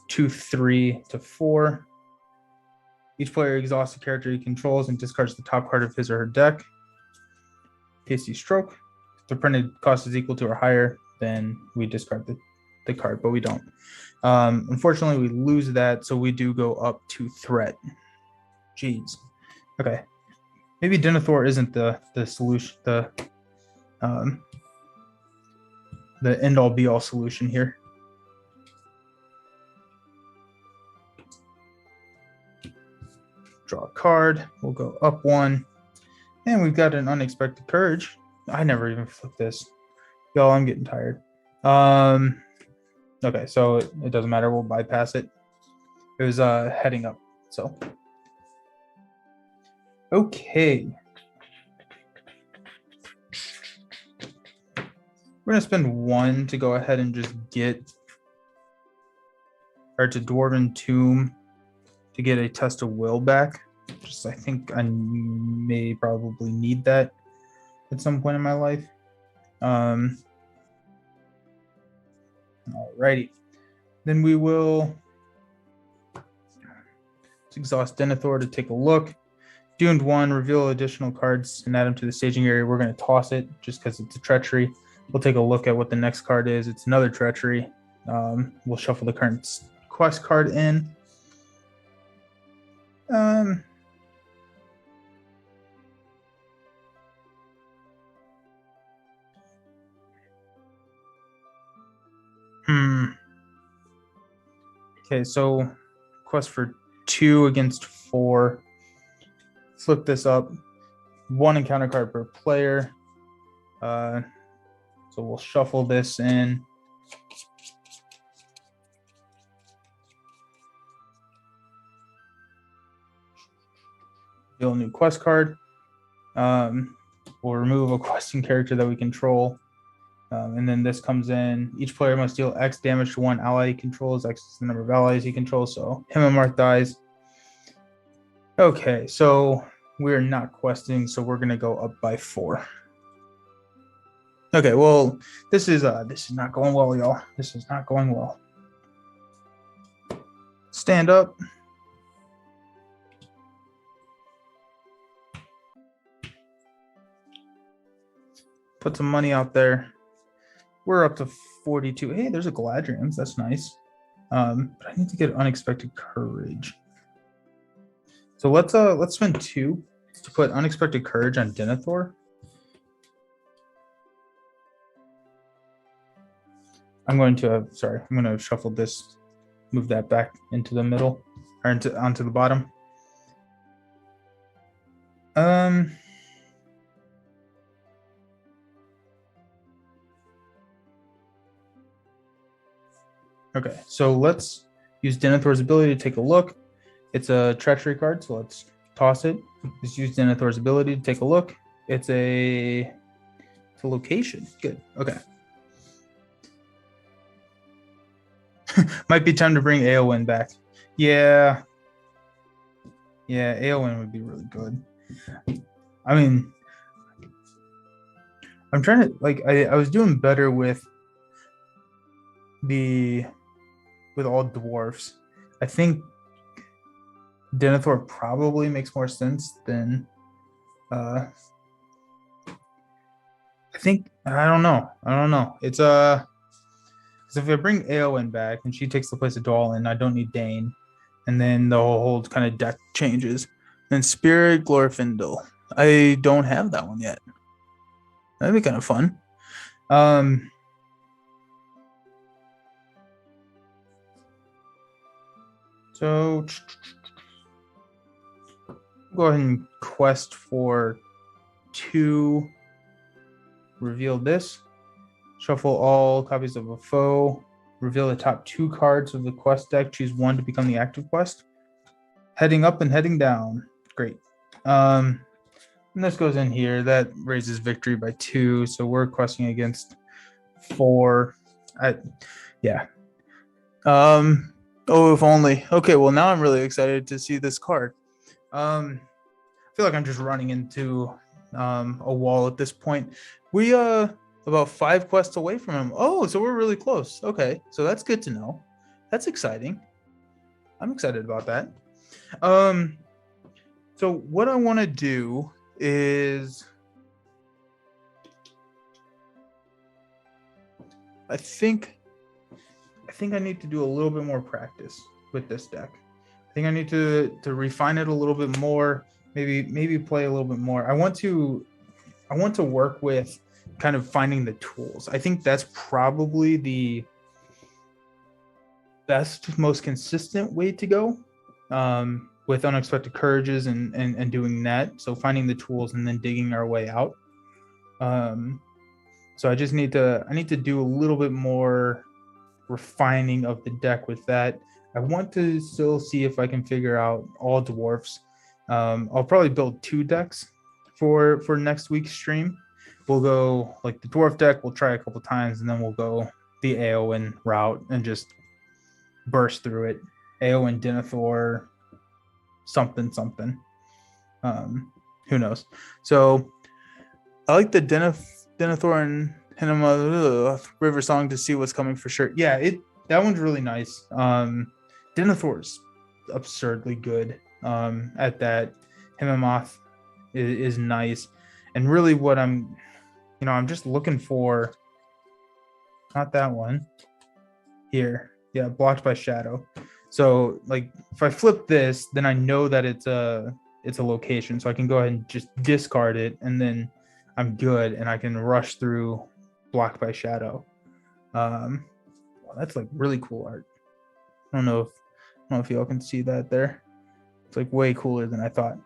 2, 3 to 4. Each player exhausts a character he controls and discards the top card of his or her deck. Tasty stroke. If the printed cost is equal to or higher, then we discard the card, but we don't. Unfortunately, we lose that, so we do go up to threat. Jeez. Okay. Maybe Denethor isn't the solution, the end-all be-all solution here. Draw a card. We'll go up 1. And we've got an Unexpected Courage. I never even flipped this. Y'all, I'm getting tired. Okay, so it doesn't matter. We'll bypass it. It was heading up, so. Okay. We're going to spend 1 to go ahead and just get, or to Dwarven Tomb to get a Test of Will back. Just I think I may probably need that at some point in my life. Alrighty. Then we will exhaust Denethor to take a look. Doomed 1, reveal additional cards and add them to the staging area. We're going to toss it just because it's a treachery. We'll take a look at what the next card is. It's another treachery. We'll shuffle the current quest card in. Okay, so quest for 2 against 4. Flip this up. 1 encounter card per player. So we'll shuffle this in. Deal a new quest card. We'll remove a questing character that we control. And then this comes in. Each player must deal X damage to one ally he controls. X is the number of allies he controls. So Himmelmark dies. Okay, so we're not questing, so we're gonna go up by 4. Okay, well, this is not going well, y'all. This is not going well. Stand up. Put some money out there. We're up to 42. Hey, there's a Galadriel's. That's nice. But I need to get unexpected courage. So let's spend 2 to put unexpected courage on Denethor. I'm going to shuffle this, move that back into the middle or onto the bottom. Okay, so let's use Denethor's ability to take a look. It's a treachery card, so let's toss it. Let's use Denethor's ability to take a look. It's a location. Good. Okay. Might be time to bring Eowyn back. Yeah. Yeah, Eowyn would be really good. I mean, I'm trying to I was doing better with all dwarfs. I think Denethor probably makes more sense than I don't know. It's because if I bring Eowyn back and she takes the place of Dwalin, I don't need Dane. And then the whole kind of deck changes. And Spirit Glorfindel. I don't have that one yet. That'd be kind of fun. So go ahead and quest for 2. Reveal this. Shuffle all copies of a foe. Reveal the top 2 cards of the quest deck. Choose 1 to become the active quest. Heading up and heading down. Great. And this goes in here. That raises victory by 2. So we're questing against 4. Yeah. Oh, if only. Okay, well, now I'm really excited to see this card. I feel like I'm just running into a wall at this point. We about 5 quests away from him. Oh, so we're really close. Okay, so that's good to know. That's exciting. I'm excited about that. So what I want to do is I think I need to do a little bit more practice with this deck. I think I need to refine it a little bit more, maybe play a little bit more. I want to work with kind of finding the tools. I think that's probably the best, most consistent way to go with unexpected courages and doing that. So finding the tools and then digging our way out. So I just need to do a little bit more refining of the deck with that. I want to still see if I can figure out all dwarfs. I'll probably build 2 decks for next week's stream. We'll go like the dwarf deck, we'll try a couple times, and then we'll go the Eowyn route and just burst through it. Eowyn, Denethor, something. Who knows? So I like the Denethor and Hinema River Song to see what's coming for sure. Yeah, that one's really nice. Denethor's absurdly good at that. Himmelmark is nice. And really what I'm just looking for, not that one here. Yeah, blocked by shadow. So like if I flip this, then I know that it's a location. So I can go ahead and just discard it, and then I'm good, and I can rush through blocked by shadow. Well, that's like really cool art. I don't know if y'all can see that there. It's like way cooler than I thought.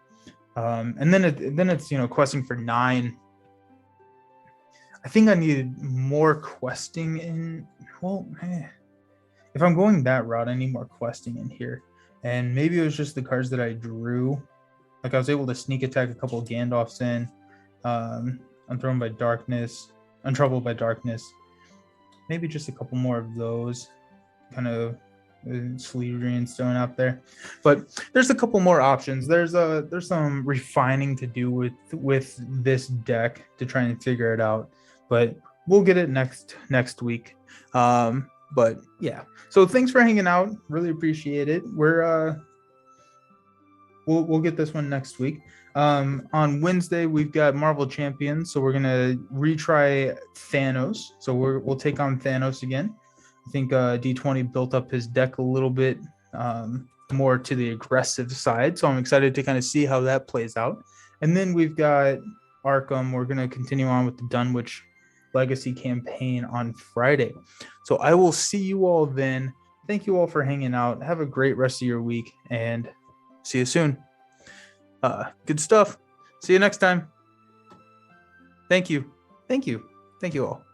And then it's questing for 9. I think I needed more questing in. Well, if I'm going that route, I need more questing in here. And maybe it was just the cards that I drew. Like I was able to sneak attack a couple of Gandalfs in. Untroubled by Darkness. Maybe just a couple more of those. Kind of Sleeverians thrown out there, but there's a couple more options. There's some refining to do with this deck to try and figure it out, but we'll get it next week. But yeah, so thanks for hanging out. Really appreciate it. We'll get this one next week. On Wednesday we've got Marvel Champions, so we're gonna retry Thanos. So we'll take on Thanos again. I think D20 built up his deck a little bit more to the aggressive side, so I'm excited to kind of see how that plays out. And then we've got Arkham. We're going to continue on with the Dunwich Legacy campaign on Friday. So I will see you all then. Thank you all for hanging out. Have a great rest of your week, and see you soon. Good stuff. See you next time. Thank you. Thank you all.